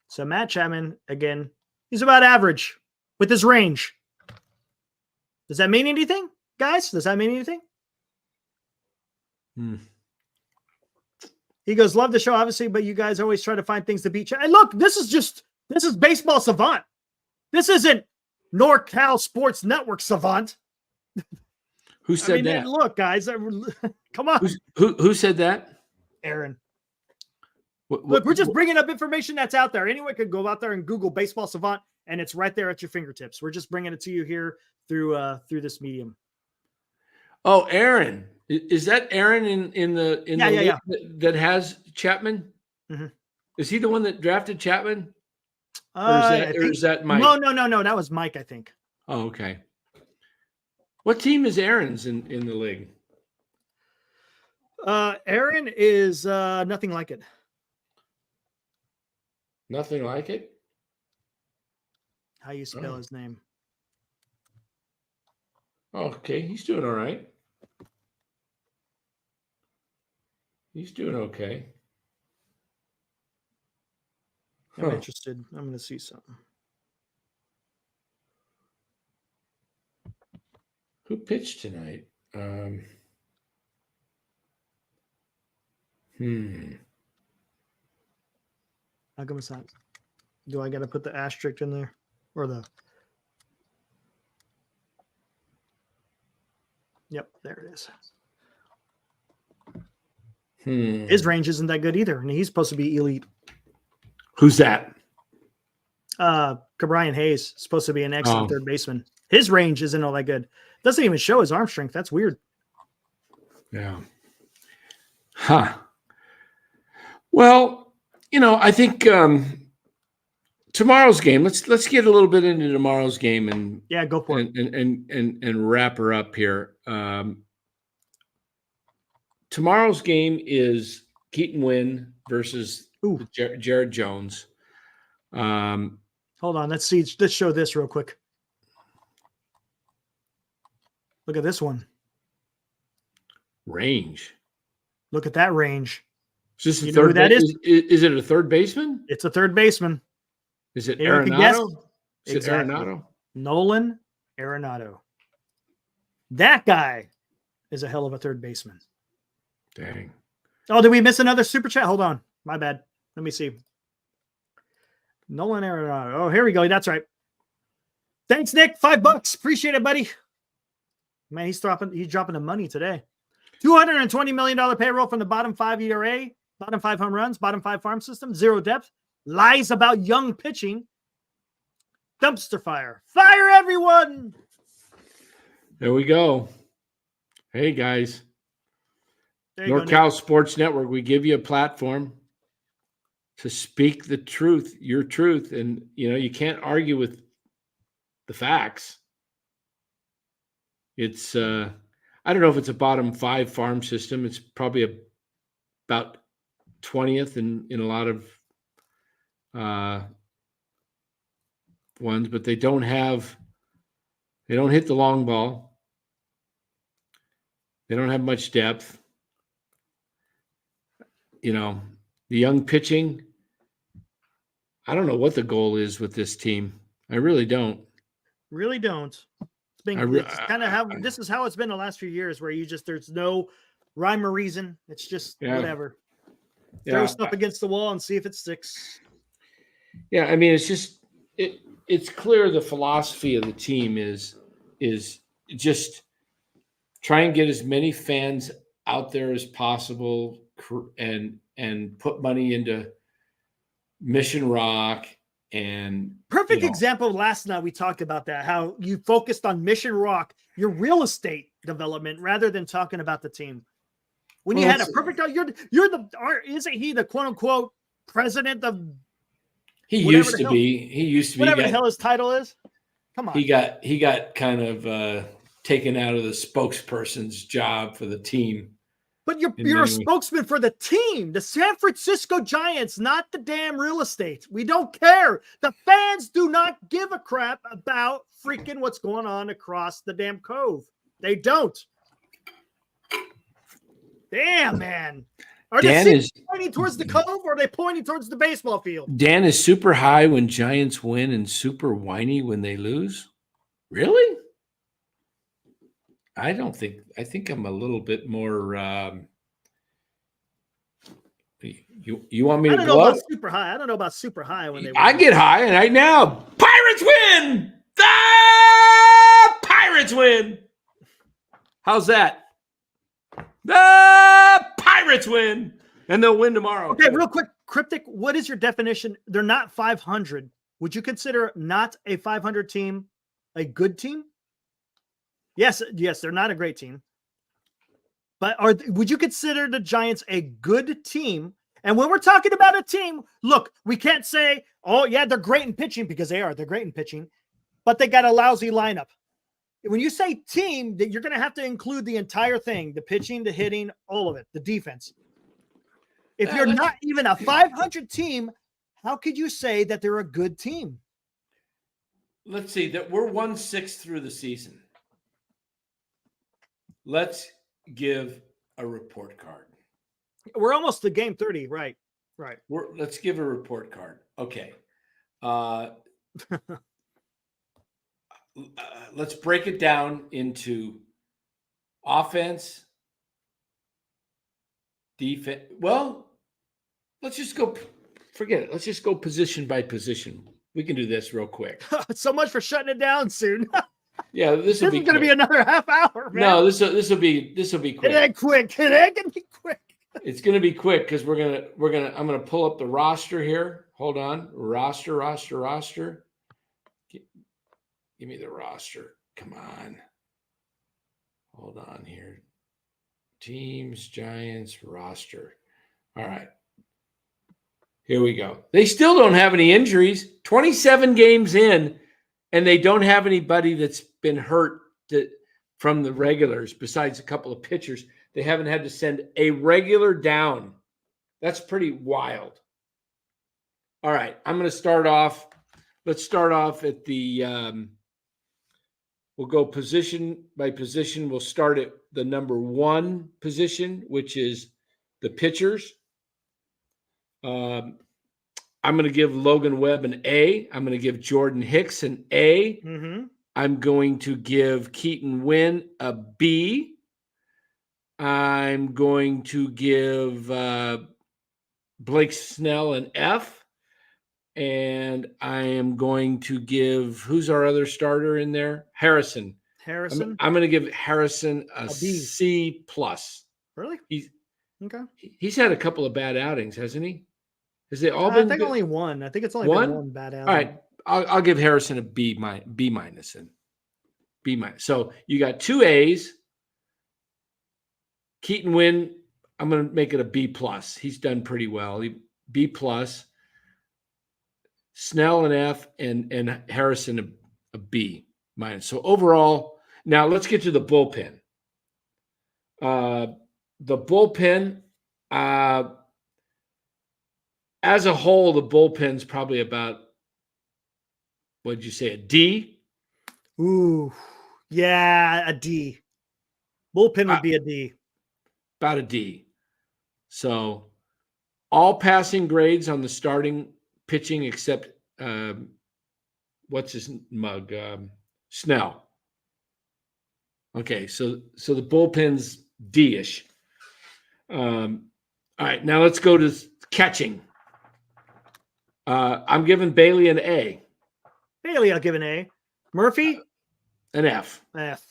So Matt Chapman, again, he's about average with his range. Does that mean anything, guys? Does that mean anything? He goes, love the show, obviously, but you guys always try to find things to beat Chapman. And look, this is Baseball Savant. This isn't NorCal Sports Network Savant. Who said that? Look, guys, come on. Who said that? Aaron. Look, we're just bringing up information that's out there. Anyone could go out there and Google Baseball Savant, and it's right there at your fingertips. We're just bringing it to you here through this medium. Oh, Aaron. Is that Aaron in the league that has Chapman? Mm-hmm. Is he the one that drafted Chapman? Or is that Mike? No. That was Mike, I think. Oh, okay. What team is Aaron's in the league? Aaron is nothing like it. Nothing like it? How you spell his name? Okay, he's doing all right. He's doing okay. I'm interested. I'm going to see something. Who pitched tonight? How come it's not? Do I got to put the asterisk in there? Or the... Yep, there it is. His range isn't that good either, and he's supposed to be elite. Who's that? Cabrian Hayes, supposed to be an excellent third baseman. His range isn't all that good. Doesn't even show his arm strength. That's weird. Yeah. Huh. Well, I think tomorrow's game. Let's get a little bit into tomorrow's game and go for it and wrap her up here. Tomorrow's game is Keaton Wynn versus Jared Jones. Hold on, let's see. Let's show this real quick. Look at this one. Range. Look at that range. Is this third? That is it a third baseman? It's a third baseman. Is it Arenado? Is it Arenado? Nolan Arenado. That guy is a hell of a third baseman. Dang. Oh, did we miss another super chat? Hold on. My bad. Let me see. Nolan Arenado. Oh, here we go. That's right. Thanks, Nick. $5. Appreciate it, buddy. Man, he's dropping the money today. $220 million payroll from the bottom 5 ERA, bottom 5 home runs, bottom 5 farm system, 0 depth, lies about young pitching, dumpster fire. Fire everyone. There we go. Hey, guys. NorCal Sports Network, we give you a platform to speak the truth, your truth. And, you can't argue with the facts. It's, I don't know if it's a bottom 5 farm system. It's probably about 20th in a lot of ones, but they don't hit the long ball. They don't have much depth. The young pitching, I don't know what the goal is with this team. I really don't. Really don't. It's kind of how this is how it's been the last few years, where there's no rhyme or reason. It's just whatever. Throw stuff against the wall and see if it sticks. Yeah, I mean, it's just it's clear the philosophy of the team is just try and get as many fans out there as possible and put money into Mission Rock And perfect example. Last night we talked about that, how you focused on Mission Rock, your real estate development, rather than talking about the team. When you had a perfect, isn't he the quote unquote president of? He used to be. Whatever the hell his title is. Come on. He got kind of taken out of the spokesperson's job for the team. But you're a spokesman for the team, the San Francisco Giants, not the damn real estate. We don't care. The fans do not give a crap about freaking what's going on across the damn cove. They don't. Damn, man. Are they pointing towards the cove, or are they pointing towards the baseball field? Dan is super high when Giants win and super whiny when they lose. Really? I think I'm a little bit more. You want me to blow? About super high. I don't know about super high when they win. I get high, and right now, Pirates win. The Pirates win. How's that? The Pirates win, and they'll win tomorrow. Okay, real quick, Cryptic. What is your definition? They're not 500. Would you consider not a 500 team a good team? Yes, they're not a great team. But would you consider the Giants a good team? And when we're talking about a team, look, we can't say, oh, yeah, they're great in pitching, because they are. They're great in pitching. But they got a lousy lineup. When you say team, you're going to have to include the entire thing, the pitching, the hitting, all of it, the defense. If you're not even a 500 team, how could you say that they're a good team? Let's see, that we're 1-6 through the season. Let's give a report card. We're almost to game 30, right? Let's give a report card. Okay. Let's break it down into offense, defense. Well, let's just go. Forget it. Let's just go position by position. We can do this real quick. So much for shutting it down soon. Yeah, this is going to be another half hour, man. No, this will be quick. It ain't quick. It ain't gonna be quick. It's gonna be quick because I'm gonna pull up the roster here. Hold on, roster. Give me the roster. Come on. Hold on here. Teams, Giants, roster. All right. Here we go. They still don't have any injuries. 27 games in, and they don't have anybody that's been hurt from the regulars besides a couple of pitchers. They haven't had to send a regular down. That's pretty wild. All right. I'm going to start off. Let's start off at the we'll go position by position. We'll start at the number 1 position, which is the pitchers. I'm going to give Logan Webb an A. I'm going to give Jordan Hicks an A. Mm-hmm. I'm going to give Keaton Wynn a B. I'm going to give Blake Snell an F. And I am going to give, who's our other starter in there? Harrison. I'm going to give Harrison a B. C+. Really? He's had a couple of bad outings, hasn't he? Has they all been? I think only one. I think it's only been one bad outing. All right. I'll give Harrison a B minus and B minus. So you got 2 A's. Keaton Wynn, I'm going to make it a B+. He's done pretty well. B+. Snell an F and Harrison a B minus. So overall, now let's get to the bullpen. The bullpen, as a whole, the bullpen's probably about, what did you say, a D? Ooh, yeah, a D. Bullpen would be a D. About a D. So all passing grades on the starting pitching except what's his mug? Snell. Okay, so the bullpen's D-ish. All right, now let's go to catching. I'm giving Bailey an A. Bailey, I'll give an A. Murphy? An F. F.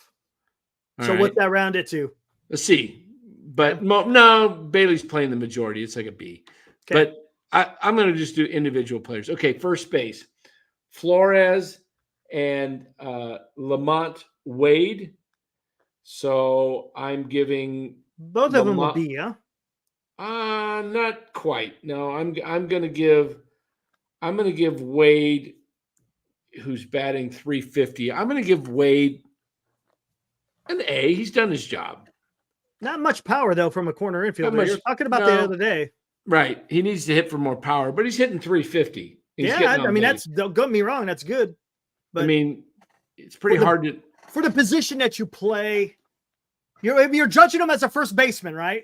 All so right. what's that round it to? A C. But no, Bailey's playing the majority. It's like a B. Okay. But I'm going to just do individual players. Okay, first base, Flores and Lamont Wade. So I'm giving Both of them will be, huh? Not quite. No, I'm going to give Wade, who's batting 350. I'm going to give Wade an A. He's done his job. Not much power though from a corner infielder. Much, You're talking about the other day. Right. He needs to hit for more power, but he's hitting 350. I mean, don't get me wrong, that's good. But I mean, it's pretty hard for the position that you play. You're judging him as a first baseman, right?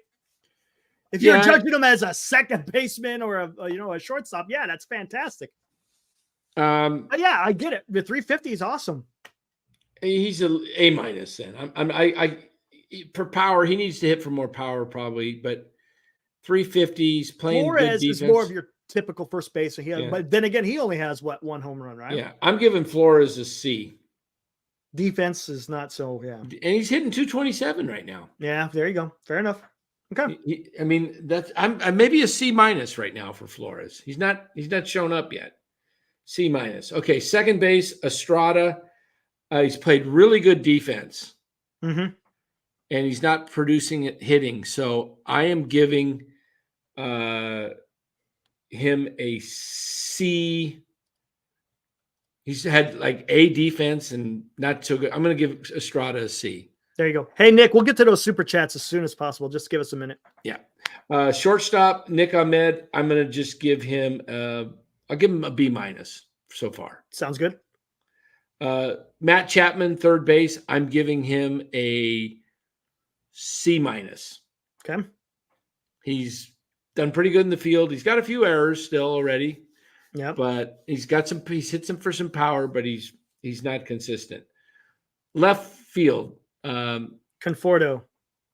If you're judging him as a second baseman or a shortstop, yeah, that's fantastic. But yeah, I get it. The 350 is awesome. He's A minus then. I for power, he needs to hit for more power probably, but 350s playing Flores good is more of your typical first baseman. But then again, he only has one home run, right? Yeah, I'm giving Flores a C. Defense is not so, And he's hitting 227 right now. Yeah, there you go. Fair enough. Okay. I mean, that's I'm maybe a C minus right now for Flores. He's not shown up yet. C minus. Okay, second base, Estrada. He's played really good defense. Mm-hmm. And he's not producing it hitting. So I am giving him a C. He's had like A defense and not so good. I'm going to give Estrada a C. There you go. Hey, Nick, we'll get to those super chats as soon as possible. Just give us a minute. Yeah. Shortstop, Nick Ahmed. I'm going to just give him, I'll give him a B minus so far. Sounds good. Matt Chapman, third base. I'm giving him a C minus. Okay. He's done pretty good in the field. He's got a few errors still already. Yeah. But he's hits him for some power, but he's not consistent. Left field. Conforto.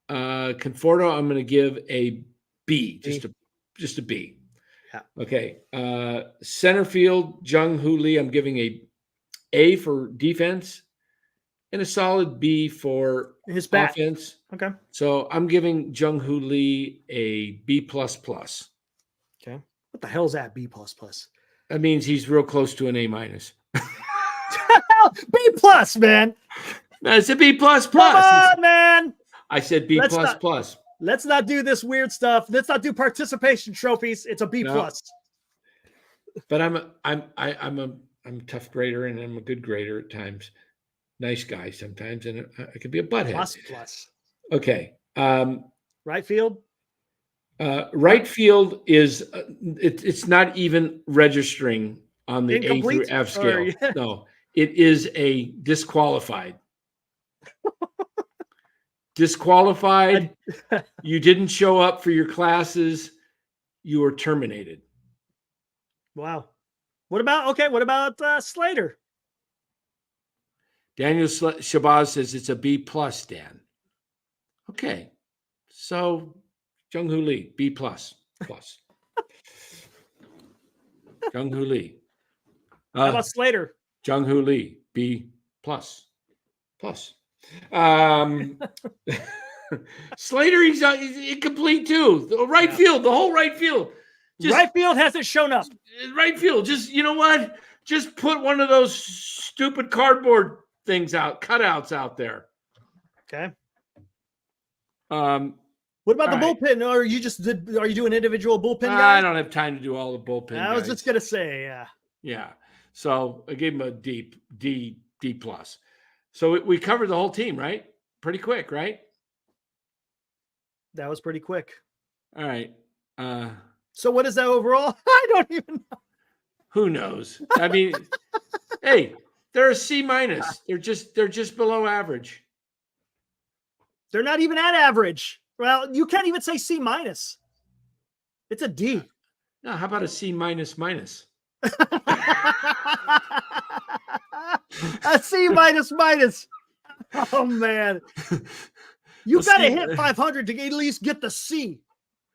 Conforto, I'm going to give a B, just a B. Yeah. Okay. Center field, Jung Hoo Lee, I'm giving A for defense and a solid B for his bat. Offense. Okay. So I'm giving Jung Hoo Lee a B++. Okay. What the hell is that B++? That means he's real close to an A minus. B+, man. No, it's a B++. Come on, man. I said B++. Let's not do this weird stuff. Let's not do participation trophies. It's a B+. No. But I'm a tough grader and I'm a good grader at times. Nice guy sometimes, and I could be a butthead. Plus. Okay. Right field. Right field is it's not even registering on the Incomplete? A through F scale. Yeah. No, it is a disqualified. Disqualified. You didn't show up for your classes. You were terminated. Wow. What about Slater? Daniel Shabazz says it's a B+, Dan. Okay. So Jung Hoo Lee, B+. Jung Hoo Lee. How about Slater? Jung Hoo Lee, B+. Slater, he's incomplete too. The right field, the whole right field. Right field hasn't shown up. Right field, just, you know what? Just put one of those stupid cardboard things cutouts out there. Okay. What about the bullpen? Or are you doing individual bullpen guys? I don't have time to do all the bullpen I was just gonna say, yeah. Yeah. So I gave him a D+. So we covered the whole team, right? Pretty quick, right? That was pretty quick. All right. So what is that overall? I don't even know. Who knows? I mean, hey, they're a C minus. They're just below average. They're not even at average. Well, you can't even say C minus. It's a D. No, how about a C minus? A C minus. Oh man. You got to hit 500 to at least get the C,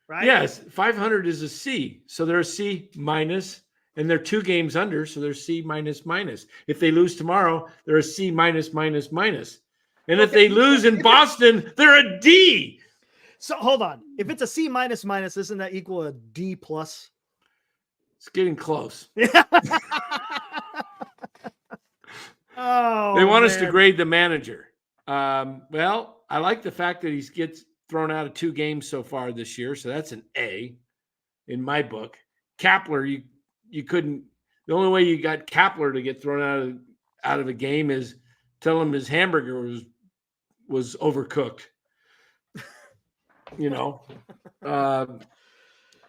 right? Yes, 500 is a C. So they're a C minus, and they're 2 games under, so they're C minus. If they lose tomorrow, they're a C minus. And if they lose in Boston, they're a D. So hold on. If it's a C minus, isn't that equal a D plus? It's getting close. Oh, They want us to man. grade the manager. Well, I like the fact that he gets thrown out of 2 games so far this year, so that's an A in my book. Kapler, you couldn't. The only way you got Kapler to get thrown out of a game is tell him his hamburger was overcooked. You know,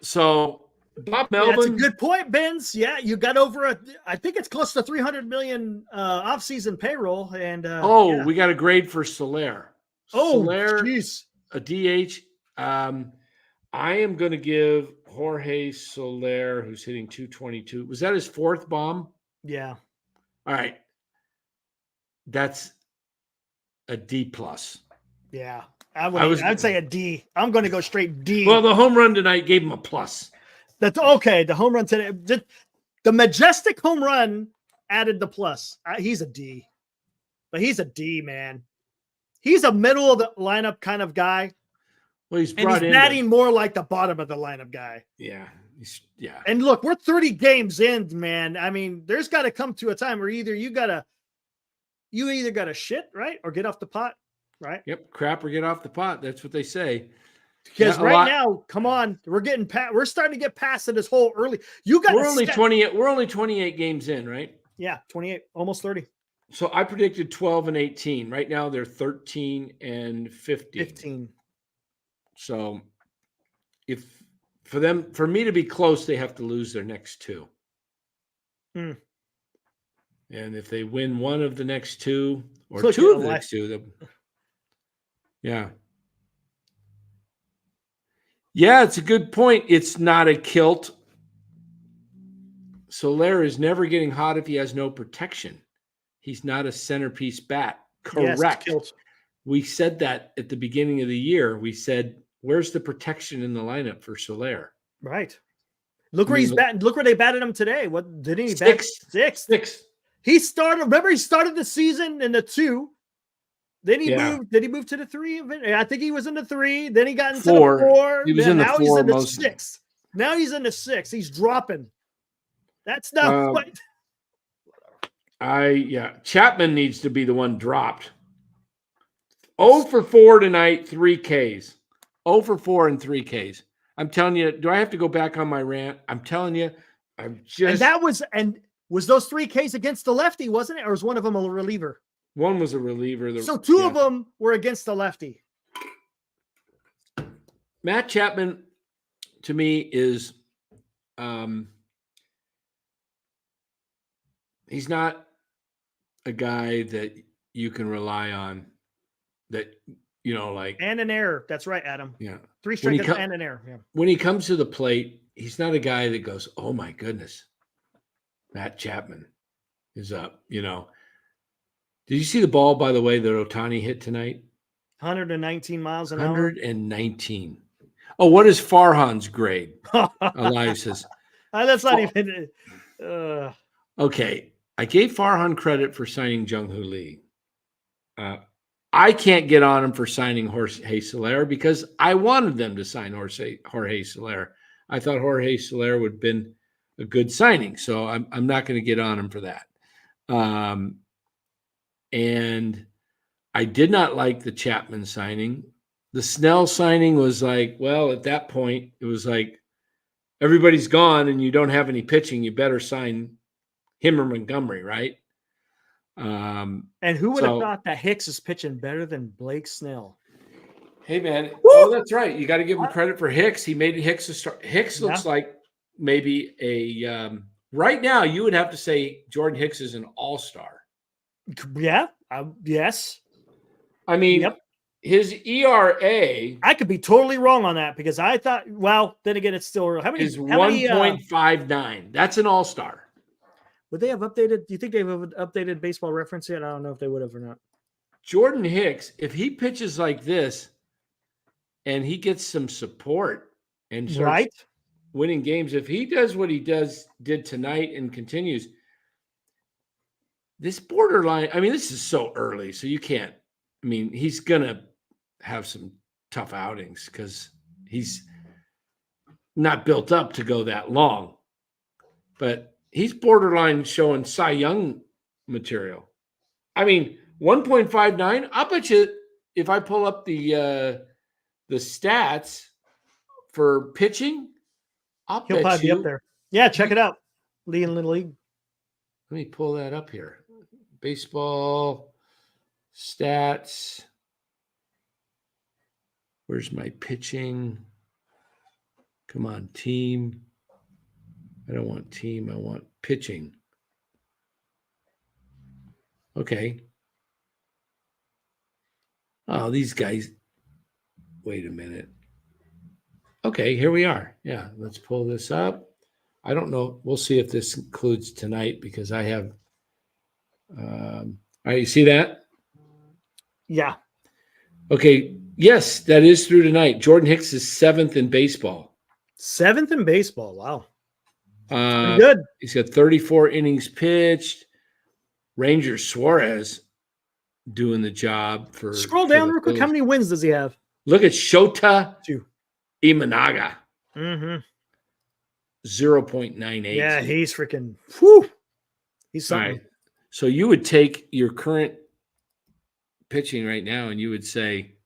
so Bob Melvin. That's a good point, Benz. Yeah, you got over I think it's close to 300 million off-season payroll, and yeah. We got a grade for Soler. Soler, jeez. a DH. I am going to give Jorge Soler, who's hitting 222. Was that his 4th bomb? Yeah. All right. That's a D plus. Yeah. I'd say a D. I'm going to go straight D. Well, the home run tonight gave him a plus. That's okay. The home run today, the majestic home run added the plus. He's a D, but he's a D, man. He's a middle of the lineup kind of guy. Well, he's batting more like the bottom of the lineup guy. Yeah. Yeah. And look, we're 30 games in, man. I mean, there's got to come to a time where you either got to shit, right? Or get off the pot, right? Yep. Crap or get off the pot. That's what they say. Because now, come on, we're starting to get past this whole early. We're only 28 games in, right? Yeah, 28, almost 30. So I predicted 12 and 18. Right now they're 13 and 15. So for me to be close, they have to lose their next 2. And if they win one of the next 2 or 2 of the next 2, yeah. Yeah, it's a good point. It's not a kilt. Soler is never getting hot if he has no protection. He's not a centerpiece bat. Correct. Yes, we said that at the beginning of the year. We said, where's the protection in the lineup for Soler? Right. Look where he's batting. Look where they batted him today. What did he bat? 6. He started the season in the 2. Then he moved. Did he move to the 3? I think he was in the 3. Then he got into 4. the 4. He was in the 4. He's in the 6. Now he's in the 6. He's dropping. That's not what. Chapman needs to be the one dropped. 0 for 4 tonight, 3 Ks. 0 for 4 and 3 Ks. I'm telling you, do I have to go back on my rant? I'm telling you, was those 3 Ks against the lefty, wasn't it? Or was one of them a reliever? One was a reliever. So 2 of them were against the lefty. Matt Chapman, to me, is he's not a guy that you can rely on. That and an error. That's right, Adam. Yeah, 3 strikeouts and an error. Yeah. When he comes to the plate, he's not a guy that goes, "Oh my goodness, Matt Chapman is up." Did you see the ball, by the way, that Ohtani hit tonight? 119 miles an hour. 119. Oh, what is Farhan's grade? Elias says. That's not even. Okay. I gave Farhan credit for signing Jung-Hoo Lee. I can't get on him for signing Jorge Soler because I wanted them to sign Jorge Soler. I thought Jorge Soler would have been a good signing. So I'm not going to get on him for that. And I did not like the Chapman signing. The Snell signing was like, well, at that point, it was like everybody's gone and you don't have any pitching. You better sign him or Montgomery, right? And who would have thought that Hicks is pitching better than Blake Snell? Hey, man. Oh, that's right. You got to give him credit for Hicks. He made Hicks a start. Hicks looks like maybe right now you would have to say Jordan Hicks is an all-star. Yeah. Yes. I mean, his ERA. I could be totally wrong on that because I thought, well, then again, it's still early. How many is 1.59. That's an all-star. Would they have updated? Do you think they've updated Baseball Reference yet? I don't know if they would have or not. Jordan Hicks, if he pitches like this and he gets some support and starts winning games, if he does what he did tonight and continues, this borderline, I mean, this is so early, so you can't, I mean, he's going to have some tough outings because he's not built up to go that long. but he's borderline showing Cy Young material. I mean, 1.59. I'll bet you if I pull up the stats for pitching, I'll He'll bet probably be you. up there. Yeah, check it out. Leading Little League. Let me pull that up here. Baseball stats. Where's my pitching? Come on, team. I don't want team. I want pitching. Okay. Oh, these guys. Wait a minute. Okay, here we are. Yeah, let's pull this up. I don't know. We'll see if this includes tonight because I have. All right, you see that? Yeah. Okay. Yes, that is through tonight. Jordan Hicks is 7th in baseball. 7th in baseball. Wow. Pretty Good. good. He's got 34 innings pitched. Ranger Suarez doing the job for. Scroll down real quick. How many wins does he have? Look at Shota 2. Imanaga. Mm-hmm. 0.98. Yeah, he's freaking. Whew. He's All something. right. So you would take your current pitching right now and you would say,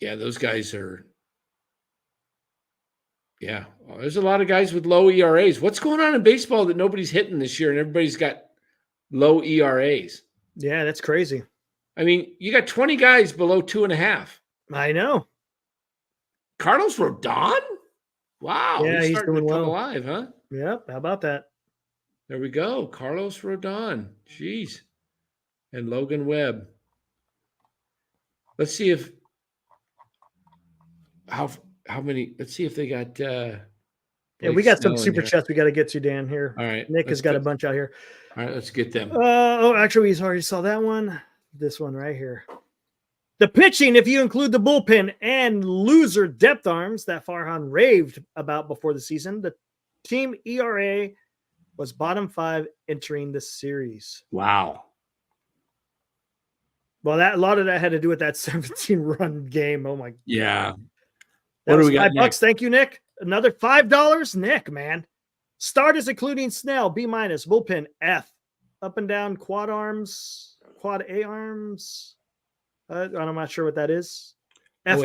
yeah, those guys are. Yeah, well, there's a lot of guys with low ERAs. What's going on in baseball that nobody's hitting this year and everybody's got low ERAs? Yeah, that's crazy. I mean, you got 20 guys below 2.5. I know. Carlos Rodon? Wow. Yeah, he's starting doing to come well. alive, huh? Yep. How about that? There we go. Carlos Rodon. Jeez. And Logan Webb. Let's see if how many. Let's see if they got. Yeah, we got some super chats. chats we got to get to, Dan. Here. All right. Nick has got a bunch out here. All right, let's get them. Actually, we already saw that one. This one right here. The pitching, if you include the bullpen and loser depth arms that Farhan raved about before the season, the team ERA was bottom 5 entering the series. Wow. Well, a lot of that had to do with that 17-run game. Oh my! Yeah. That What do was we got $5. next? Thank you, Nick. Another $5, Nick. Man, starters including Snell B-, bullpen F, up and down quad arms, quad A arms. I'm not sure what that is. F-.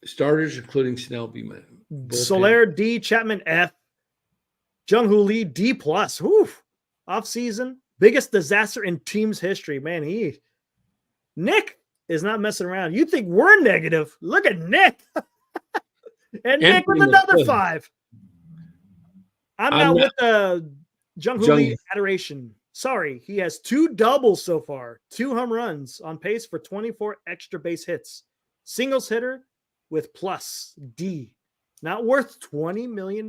Starters including Snell B-. Soler D, Chapman F, Jung-Hoo Lee D+. Whew. Off season, biggest disaster in team's history. Man, Nick is not messing around. You think we're negative? Look at Nick. and Nick with another 5. I'm now with the Jung-Hoo Lee adoration. Sorry, he has 2 doubles so far, 2 home runs, on pace for 24 extra base hits. Singles hitter with plus D. Not worth $20 million.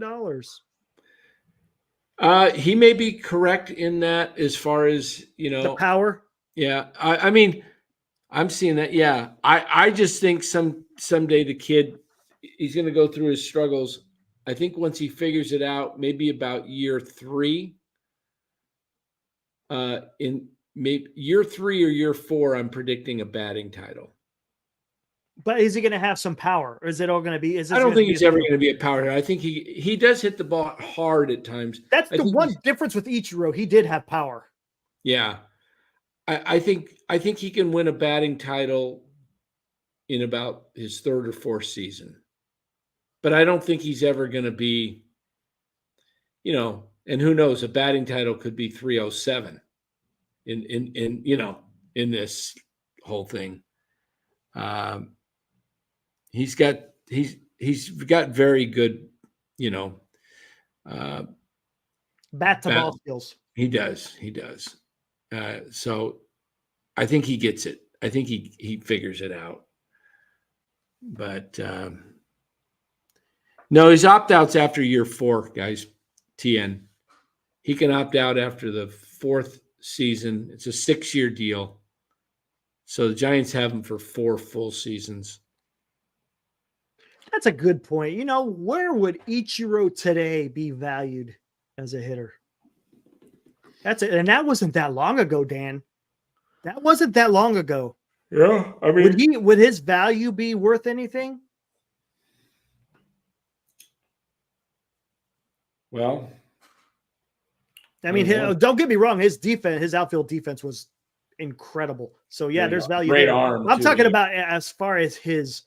He may be correct in that as far as, the power. Yeah. I mean, I'm seeing that. Yeah. I just think someday the kid, he's going to go through his struggles. I think once he figures it out, maybe about year 3, in maybe year 3 or year 4, I'm predicting a batting title. But is he going to have some power, or is it all going to be? I don't think he's ever going to be a power hitter. I think he does hit the ball hard at times. That's the one difference with Ichiro. He did have power. Yeah, I think he can win a batting title in about his 3rd or 4th season. But I don't think he's ever going to be, and who knows, a batting title could be 307 in this whole thing. He's got very good, bat to ball skills. He does. So I think he gets it. I think he figures it out. But no, his opt-outs after year 4, guys. TN. He can opt out after the 4th season. It's a 6-year deal. So the Giants have him for 4 full seasons. That's a good point. Where would Ichiro today be valued as a hitter? That's it. And that wasn't that long ago, Dan. That wasn't that long ago. Yeah. I mean, would his value be worth anything? Well, I mean, don't get me wrong. His defense, his outfield defense was incredible. So yeah, there's value great there. arm. I'm too. talking about as far as his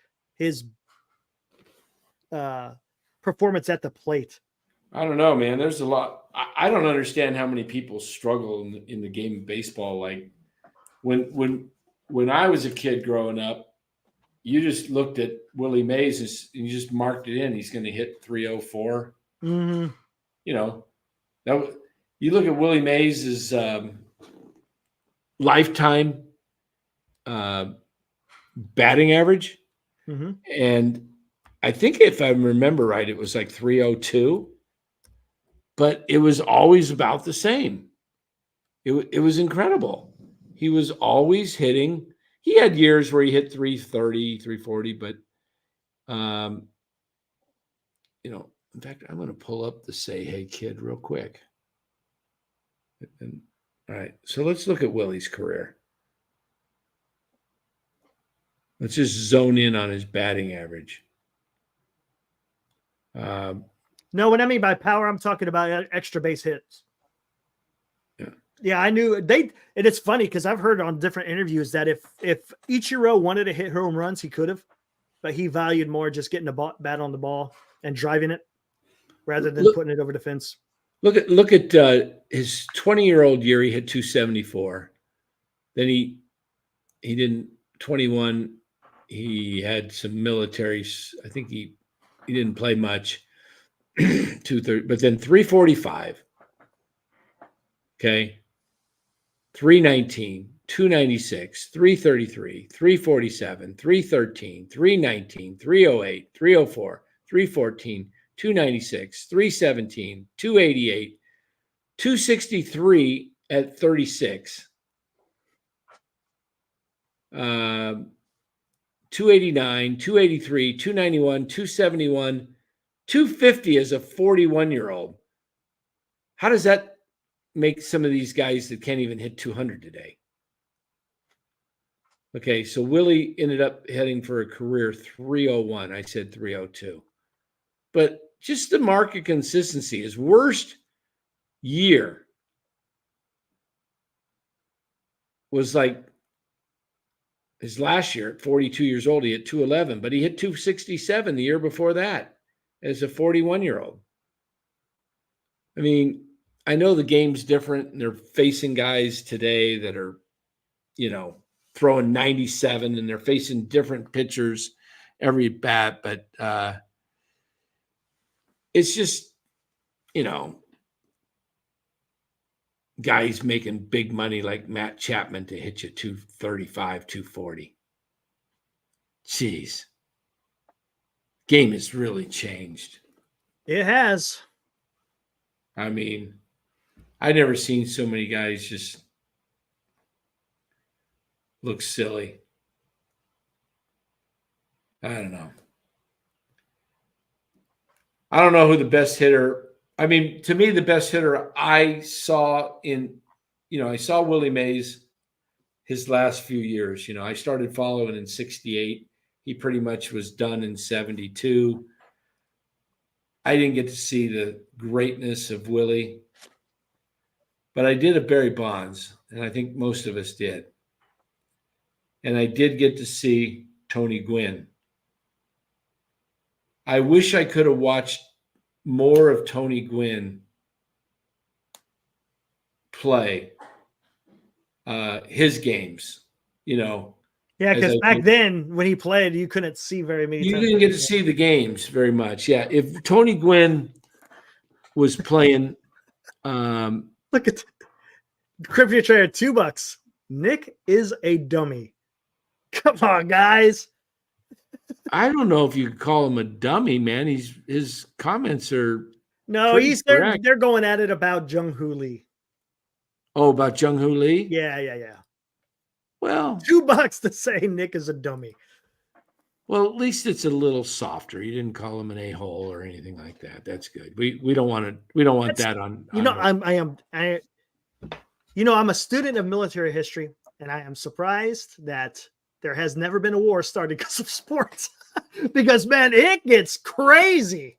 performance at the plate. I don't know, man. There's a lot. I don't understand how many people struggle in the game of baseball. Like when I was a kid growing up, you just looked at Willie Mays and you just marked it in. He's going to hit 304. Mm-hmm. You know, you look at Willie Mays' lifetime batting average, and I think if I remember right, it was like 302. But it was always about the same. It was incredible. He was always hitting. He had years where he hit 330, 340, but in fact, I'm going to pull up the Say Hey Kid real quick. And, all right, so let's look at Willie's career. Let's just zone in on his batting average. No, what I mean by power, I'm talking about extra base hits. Yeah, I knew and it's funny because I've heard on different interviews that if Ichiro wanted to hit home runs, he could have, but he valued more just getting the bat on the ball and driving it rather than putting it over the fence. Look at his 20-year-old year. He hit 274. Then he didn't 21. He had some military. I think he didn't play much. 230, but then 345. Okay. 319, 296, 333, 347, 313, 319, 308, 304, 314, 296, 317, 288, 263 at 36. 289, 283, 291, 271, 250 as a 41-year-old. How does that make some of these guys that can't even hit 200 today? Okay, so Willie ended up heading for a career 301. I said 302. But just the market consistency. His worst year was like his last year at 42 years old. He hit 211, but he hit 267 the year before that as a 41-year-old. I mean, I know the game's different and they're facing guys today that are, throwing 97 and they're facing different pitchers every bat, but it's just, guys making big money like Matt Chapman to hit you 235, 240. Jeez. Game has really changed. It has. I mean, I've never seen so many guys just look silly. I don't know. I don't know who the best hitter. I mean, to me, the best hitter I saw I saw Willie Mays his last few years. I started following in 68. He pretty much was done in 72. I didn't get to see the greatness of Willie, but I did of Barry Bonds, and I think most of us did. And I did get to see Tony Gwynn. I wish I could have watched more of Tony Gwynn play his games, Yeah, because back then when he played, you couldn't see very many. You didn't get to see the games very much. Yeah, if Tony Gwynn was playing, look at Crypto Trader, $2. Nick is a dummy. Come on, guys. I don't know if you could call him a dummy, man. His comments are they're going at it about Jung-Hoo Lee. Oh, about Jung-Hoo Lee? Yeah. Well, $2 to say Nick is a dummy. Well, at least it's a little softer. You didn't call him an a-hole or anything like that. That's good. We don't want that on. I'm a student of military history, and I am surprised that there has never been a war started because of sports. Because man, it gets crazy,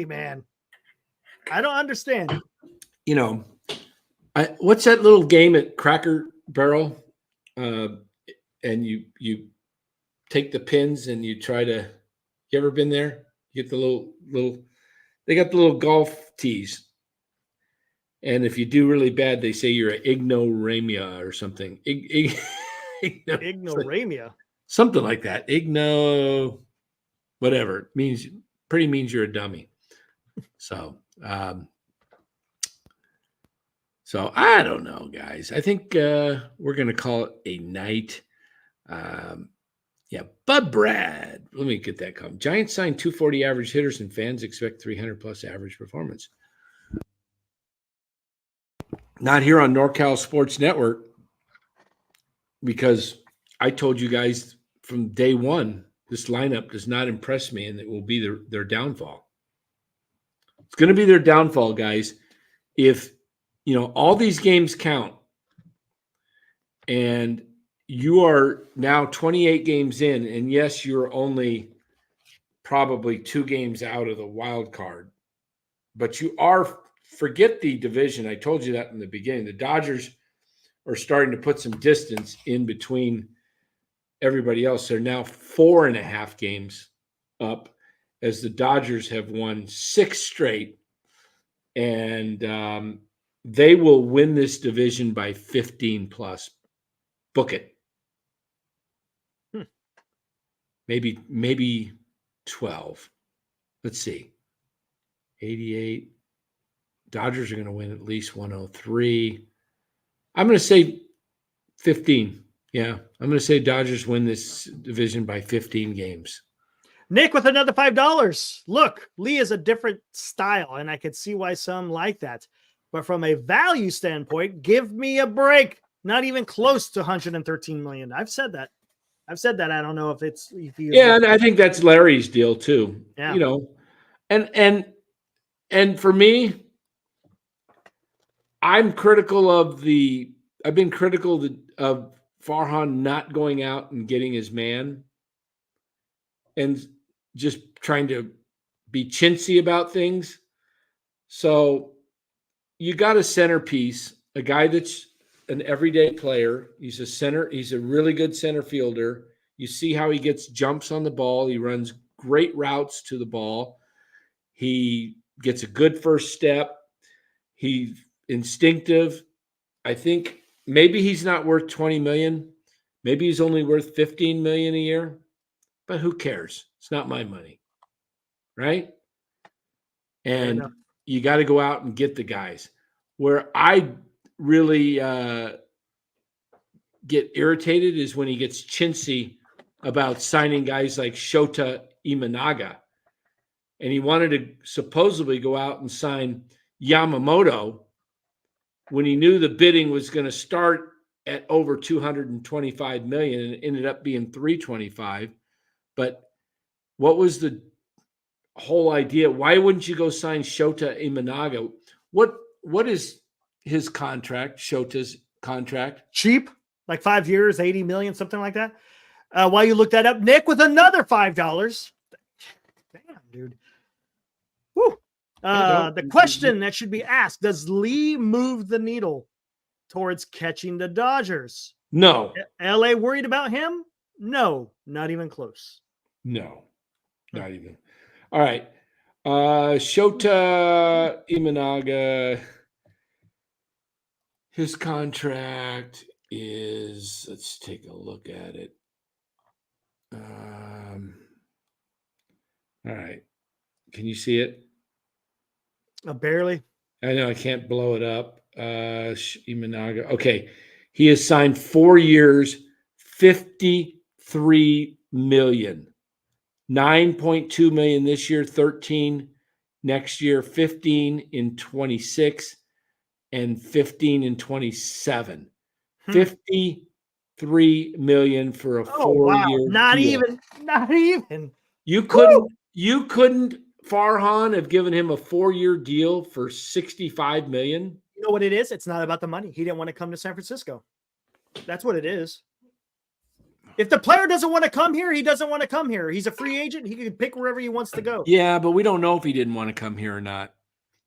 man. I don't understand. You know, what's that little game at Cracker Barrel? And you take the pins and you try to. You ever been there? You get the little. They got the little golf tees, and if you do really bad, they say you're an ignoramia or something. Ignoramia. Something like that. Whatever means. Pretty means you're a dummy. So. So I don't know, guys. I think we're going to call it a night. Yeah, Bud Brad. Let me get that comment. Giants signed 240 average hitters, and fans expect 300 plus average performance. Not here on NorCal Sports Network, because I told you guys from day one, this lineup does not impress me, and it will be their downfall. It's going to be their downfall, guys. If all these games count, and you are now 28 games in, and yes, you're only probably 2 games out of the wild card, but you are, forget the division. I told you that in the beginning. The Dodgers are starting to put some distance in between everybody else. They're now 4.5 games up, as the Dodgers have won 6 straight, and they will win this division by 15 plus. Book it. Maybe 12. Let's see. 88. Dodgers are going to win at least 103. I'm going to say 15. Yeah, I'm going to say Dodgers win this division by 15 games. Nick with another $5. Look, Lee is a different style, and I could see why some like that. But from a value standpoint, give me a break. Not even close to 113 million. I've said that. I don't know if yeah, and I think that's Larry's deal too. Yeah. And for me, I've been critical of Farhan not going out and getting his man and just trying to be chintzy about things. So you got a centerpiece, a guy that's an everyday player. He's a center. He's a really good center fielder. You see how he gets jumps on the ball. He runs great routes to the ball. He gets a good first step. He's instinctive. I think maybe he's not worth 20 million. Maybe he's only worth 15 million a year, but who cares? It's not my money. Right? And you got to go out and get the guys. Where I really get irritated is when he gets chintzy about signing guys like Shota Imanaga. And he wanted to supposedly go out and sign Yamamoto when he knew the bidding was going to start at over 225 million, and it ended up being 325. But what was the whole idea? Why wouldn't you go sign Shota Imanaga? What is his contract, Shota's contract? Cheap, like 5 years, 80 million, something like that. While you look that up, Nick with another $5. Damn, dude. Woo. The question that should be asked, does Lee move the needle towards catching the Dodgers? No. LA worried about him? No, not even close. No, not even. All right. Shota Imanaga, his contract is, let's take a look at it. All right. Can you see it? Barely. I know I can't blow it up. Imanaga. Okay. He has signed 4 years, 53 million. 9.2 million this year, 13 next year, 15 in 26, and 15 in 27. 53 million for a 4-year Not deal. even. You couldn't Farhan have given him a 4-year deal for 65 million? You know what it is? It's not about the money. He didn't want to come to San Francisco. That's what it is. If the player doesn't want to come here, he doesn't want to come here. He's a free agent. He can pick wherever he wants to go. Yeah, but we don't know if he didn't want to come here or not.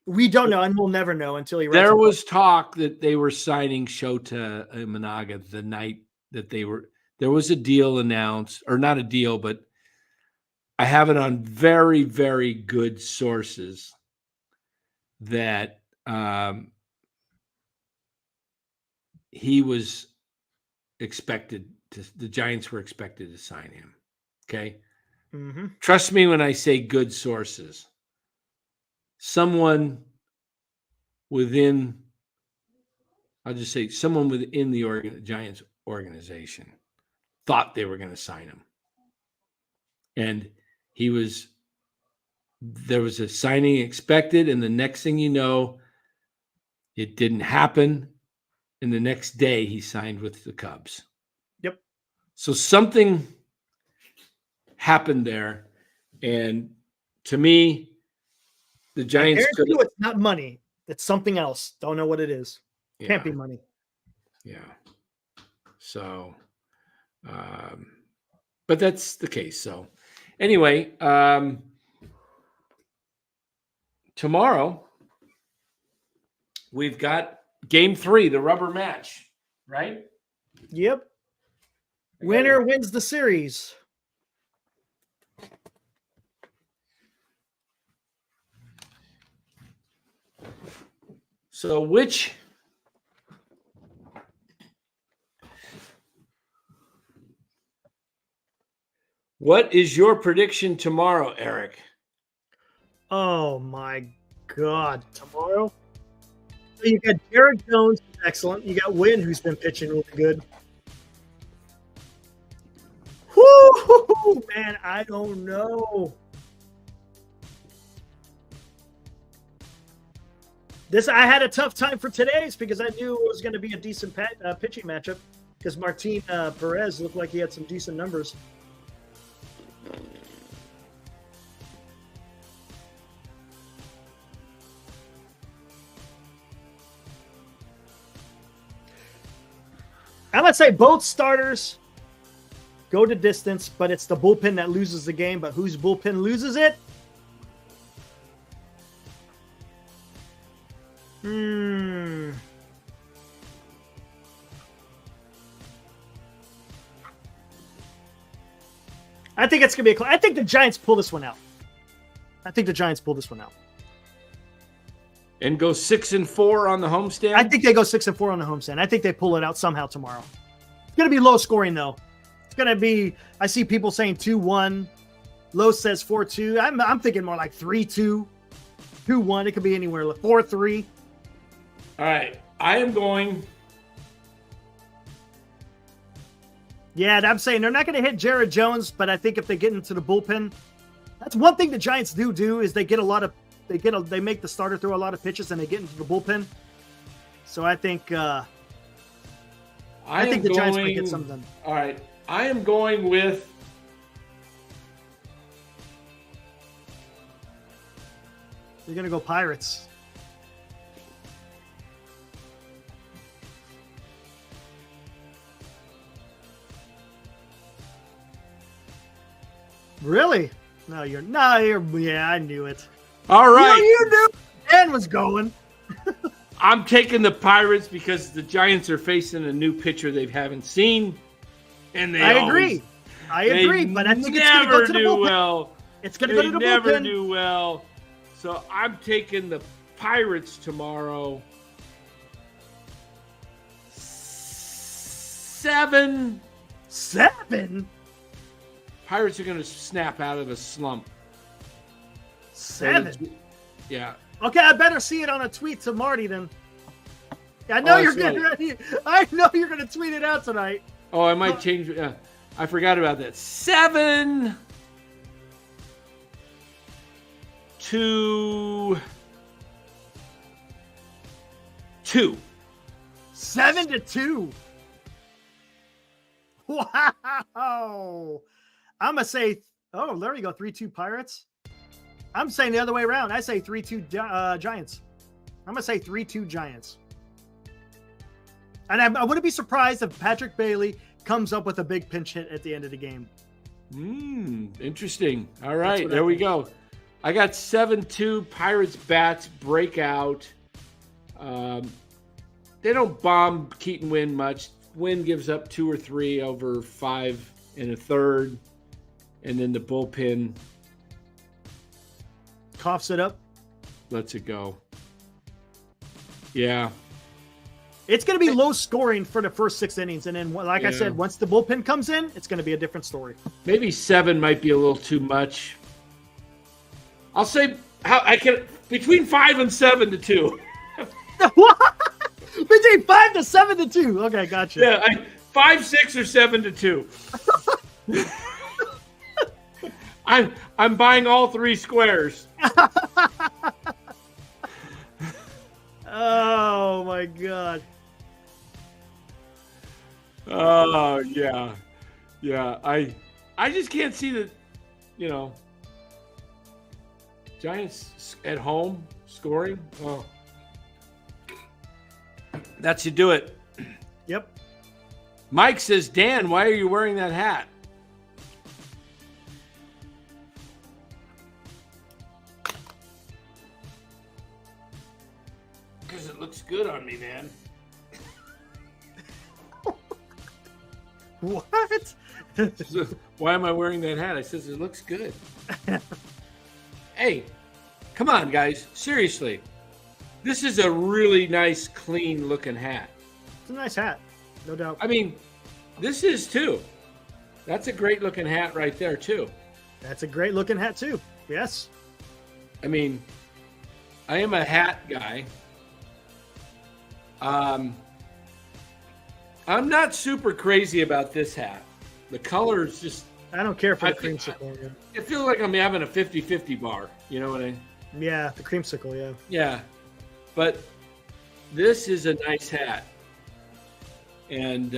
We don't know, and we'll never know until he writes There a book. was talk that they were signing Shota Imanaga the night that there was a deal announced, or not a deal, but I have it on very, very good sources that he was the Giants were expected to sign him. Okay. Mm-hmm. Trust me when I say good sources. Someone within the Giants organization thought they were going to sign him. And there was a signing expected, and the next thing you know, it didn't happen. And the next day he signed with the Cubs. Yep. So something happened there. And to me, the Giants it's not money. It's something else. Don't know what it is. Can't be money. Yeah. So, but that's the case. So anyway, tomorrow we've got Game 3, the rubber match, right? Yep. Winner wins the series. So what is your prediction tomorrow, Eric? Oh my God. Tomorrow? So you got Jared Jones, who's excellent. You got Wynn, who's been pitching really good. Whoo, man, I don't know. I had a tough time for today's because I knew it was going to be a decent pitching matchup because Martin Perez looked like he had some decent numbers. I'm going to say both starters go to distance, but it's the bullpen that loses the game. But whose bullpen loses it? I think it's going to be I think the Giants pull this one out. And go 6-4 on the homestand? I think they go 6-4 on the homestand. I think they pull it out somehow tomorrow. It's going to be low scoring, though. It's going to be, I see people saying 2-1. Low says 4-2. I'm thinking more like 3-2, 2-1. It could be anywhere. 4-3. All right. I am going. Yeah, I'm saying they're not going to hit Jared Jones, but I think if they get into the bullpen, that's one thing the Giants do is they get they make the starter throw a lot of pitches and they get into the bullpen. So I think the Giants might get something done. All right. I am going with They're going to go Pirates. Really? No, you're yeah, I knew it. All right. You knew Dan was going. I'm taking the Pirates because the Giants are facing a new pitcher they haven't seen. And I agree, but I think it's going to go to the bullpen. Well. It's going to go to the bullpen. They never do well. So I'm taking the Pirates tomorrow. 7. 7? Pirates are going to snap out of a slump. 7? Yeah. Okay, I better see it on a tweet to Marty then. I know you're getting ready. I know you're going to tweet it out tonight. Oh, I might change. I forgot about that. 7-2. 7-2. Wow. I'm going to say, there we go. 3-2 Pirates. I'm saying the other way around. I say 3-2 Giants. I'm going to say 3-2 Giants. And I wouldn't be surprised if Patrick Bailey comes up with a big pinch hit at the end of the game. Interesting. All right. There we go. I got 7-2. Pirates bats break out. They don't bomb Keaton Wynn much. Wynn gives up 2 or 3 over 5 1/3. And then the bullpen coughs it up. lets it go. Yeah. It's going to be low scoring for the first 6 innings. And then, like I said, once the bullpen comes in, it's going to be a different story. Maybe 7 might be a little too much. I'll say between 5 and 7-2. Between 5 to 7-2. Okay, gotcha. Yeah, 5, 6, or 7-2. I'm buying all 3 squares. Oh my God. Oh yeah. I just can't see the, Giants at home scoring. Oh, that should do it. Yep. Mike says, Dan, why are you wearing that hat? Because it looks good on me, man. What? So, why am I wearing that hat? I says it looks good. Hey, come on, guys. Seriously. This is a really nice, clean-looking hat. It's a nice hat, no doubt. I mean, this is, too. That's a great-looking hat right there, too. That's a great-looking hat, too. Yes. I mean, I am a hat guy. I'm not super crazy about this hat. The color is just... I don't care for the creamsicle. I feel like I'm having a 50-50 bar. You know what I mean? Yeah, the creamsicle, yeah. Yeah. But this is a nice hat. And,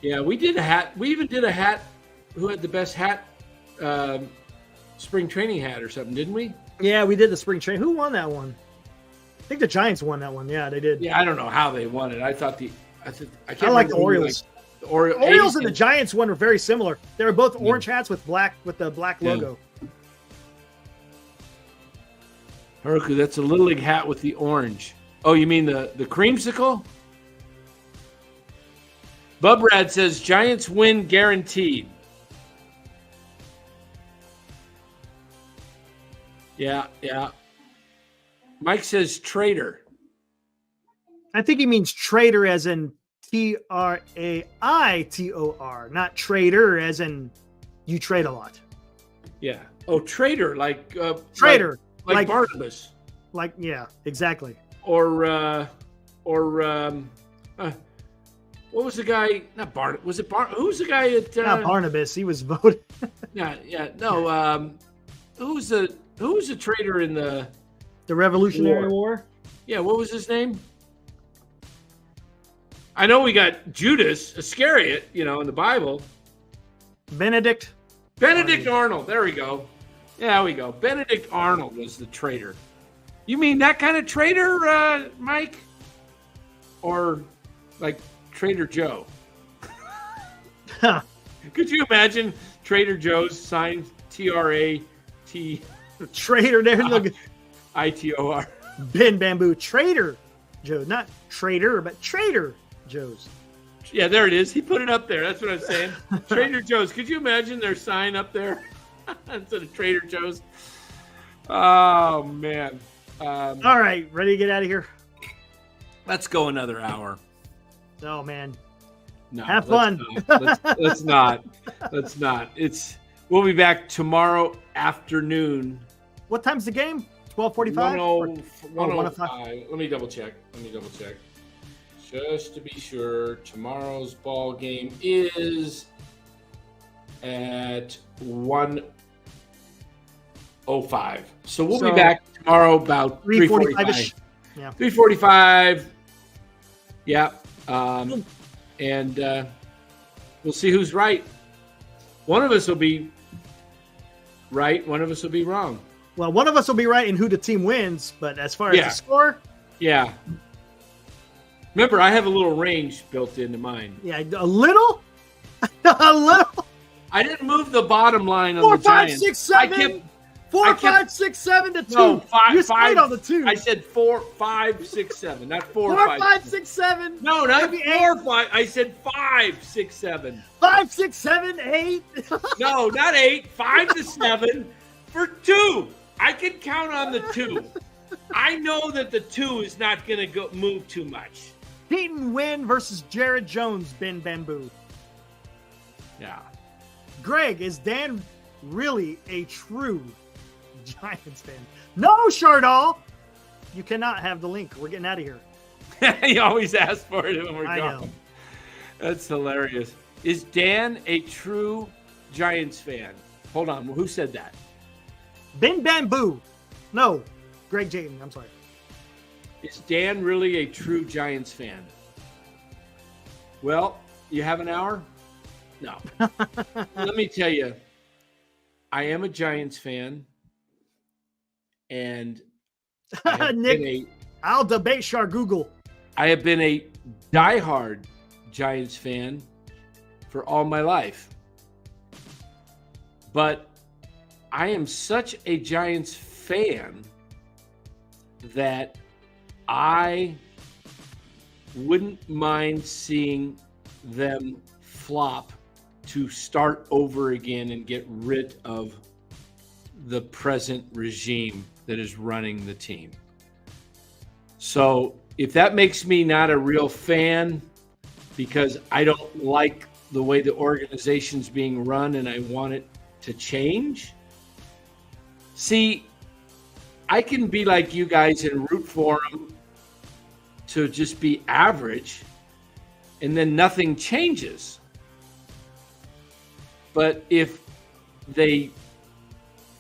we did a hat. We even did a hat. Who had the best hat? Spring training hat or something, didn't we? Yeah, we did the spring training. Who won that one? I think the Giants won that one. Yeah, they did. Yeah, I don't know how they won it. I thought I like the Orioles. The Orioles and the Giants one were very similar. They were both orange hats with the black logo. Haruku, that's a Little League hat with the orange. Oh, you mean the creamsicle? Bubrad says Giants win guaranteed. Yeah. Mike says traitor. I think he means trader as in Traitor, not trader as in you trade a lot. Yeah. Oh, traitor, like trader, like Barnabas. Like, yeah, exactly. Or what was the guy? Not Barnabas. Was it who's the guy at? Not Barnabas. He was voted. Yeah. No. Who's the traitor in the Revolutionary War? Yeah. What was his name? I know we got Judas Iscariot, in the Bible. Benedict Arnold. There we go. Yeah, we go. Benedict Arnold was the traitor. You mean that kind of traitor, Mike? Or like Trader Joe? Huh. Could you imagine Trader Joe's sign T-R-A-T? Trader there. Look, I-T-O-R. Ben Bamboo. Trader Joe. Not trader, but Trader Joe's. Yeah, there it is. He put it up there. That's what I'm saying. Trader Joe's. Could you imagine their sign up there instead of Trader Joe's? Oh, man. All right. Ready to get out of here? Let's go another hour. Oh, man. No, have fun. Let's not. We'll be back tomorrow afternoon. What time's the game? 12:45? 1:05. Let me double check. Just to be sure, tomorrow's ball game is at 1:05. So we'll be back tomorrow about 3:45. Yeah. 3:45. Yeah. And we'll see who's right. One of us will be right. One of us will be wrong. Well, one of us will be right in who the team wins, but as far as the score, yeah. Remember, I have a little range built into mine. Yeah, a little, a little. I didn't move the bottom line on 4, the 5, Giants. 6, 7. 4, 5, 6, 7 to 2. No, You stayed on the 2. I said 4, 5, 6, 7, not 4, 4, 5, 5, 6, 7. No, not maybe 4, 5. I said 5, 6, 7. 5, 6, 7, 8. No, not 8. 5 to 7 for 2. I can count on the 2. I know that the 2 is not going to move too much. Peyton Wynn versus Jared Jones, Ben Bamboo. Yeah. Greg, is Dan really a true Giants fan? No, Shardall. You cannot have the link. We're getting out of here. He always asks for it when we're I gone. know. That's hilarious. Is Dan a true Giants fan? Hold on. Who said that? Ben Bamboo. No, Greg Jayton. I'm sorry. Is Dan really a true Giants fan? Well, you have an hour? No. Let me tell you, I am a Giants fan, and Nick, I'll debate Shar Google. I have been a diehard Giants fan for all my life. But I am such a Giants fan that I wouldn't mind seeing them flop to start over again and get rid of the present regime that is running the team. So if that makes me not a real fan because I don't like the way the organization's being run and I want it to change, see, I can be like you guys and root for them to just be average and then nothing changes. But if they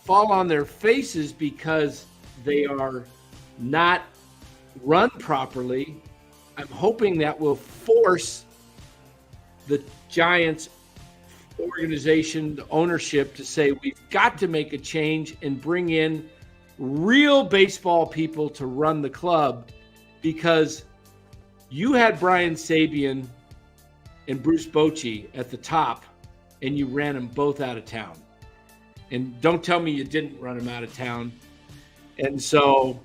fall on their faces because they are not run properly, I'm hoping that will force the Giants organization, the ownership, to say we've got to make a change and bring in real baseball people to run the club, because you had Brian Sabian and Bruce Bochy at the top and you ran them both out of town. And don't tell me you didn't run them out of town. And so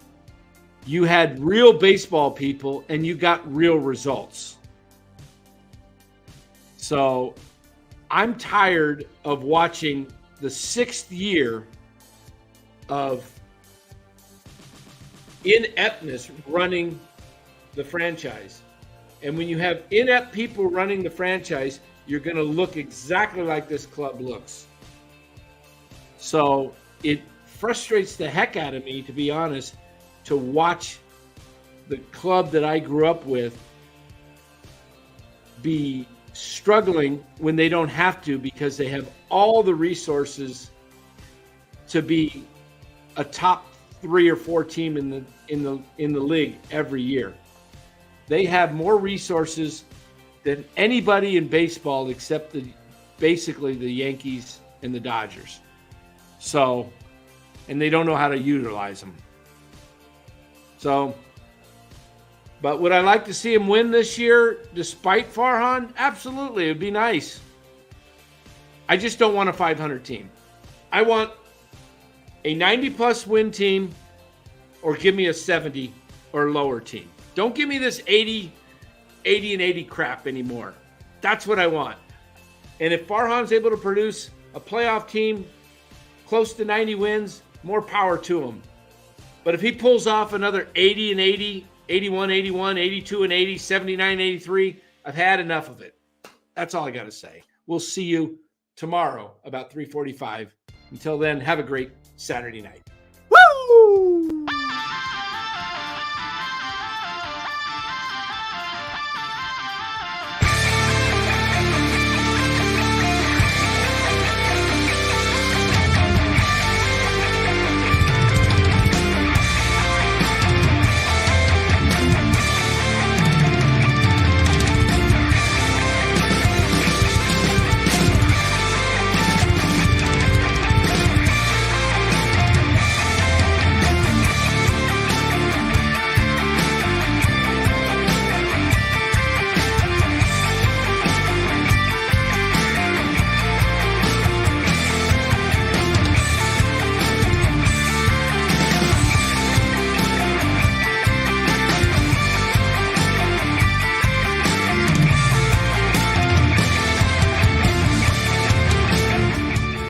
you had real baseball people and you got real results. So I'm tired of watching the 6th year of ineptness running the franchise. And when you have inept people running the franchise, you're going to look exactly like this club looks. So it frustrates the heck out of me, to be honest, to watch the club that I grew up with be struggling when they don't have to, because they have all the resources to be a top 3 or 4 team in the league every year. They have more resources than anybody in baseball except basically the Yankees and the Dodgers. So, and they don't know how to utilize them. So, but would I like to see him win this year despite Farhan? Absolutely. It would be nice. I just don't want a 500 team. I want a 90-plus win team, or give me a 70 or lower team. Don't give me this 80 and 80 crap anymore. That's what I want. And if Farhan's able to produce a playoff team close to 90 wins, more power to him. But if he pulls off another 80 and 80, 81, 81, 82 and 80, 79, 83, I've had enough of it. That's all I got to say. We'll see you tomorrow about 3:45. Until then, have a great Saturday night. Woo!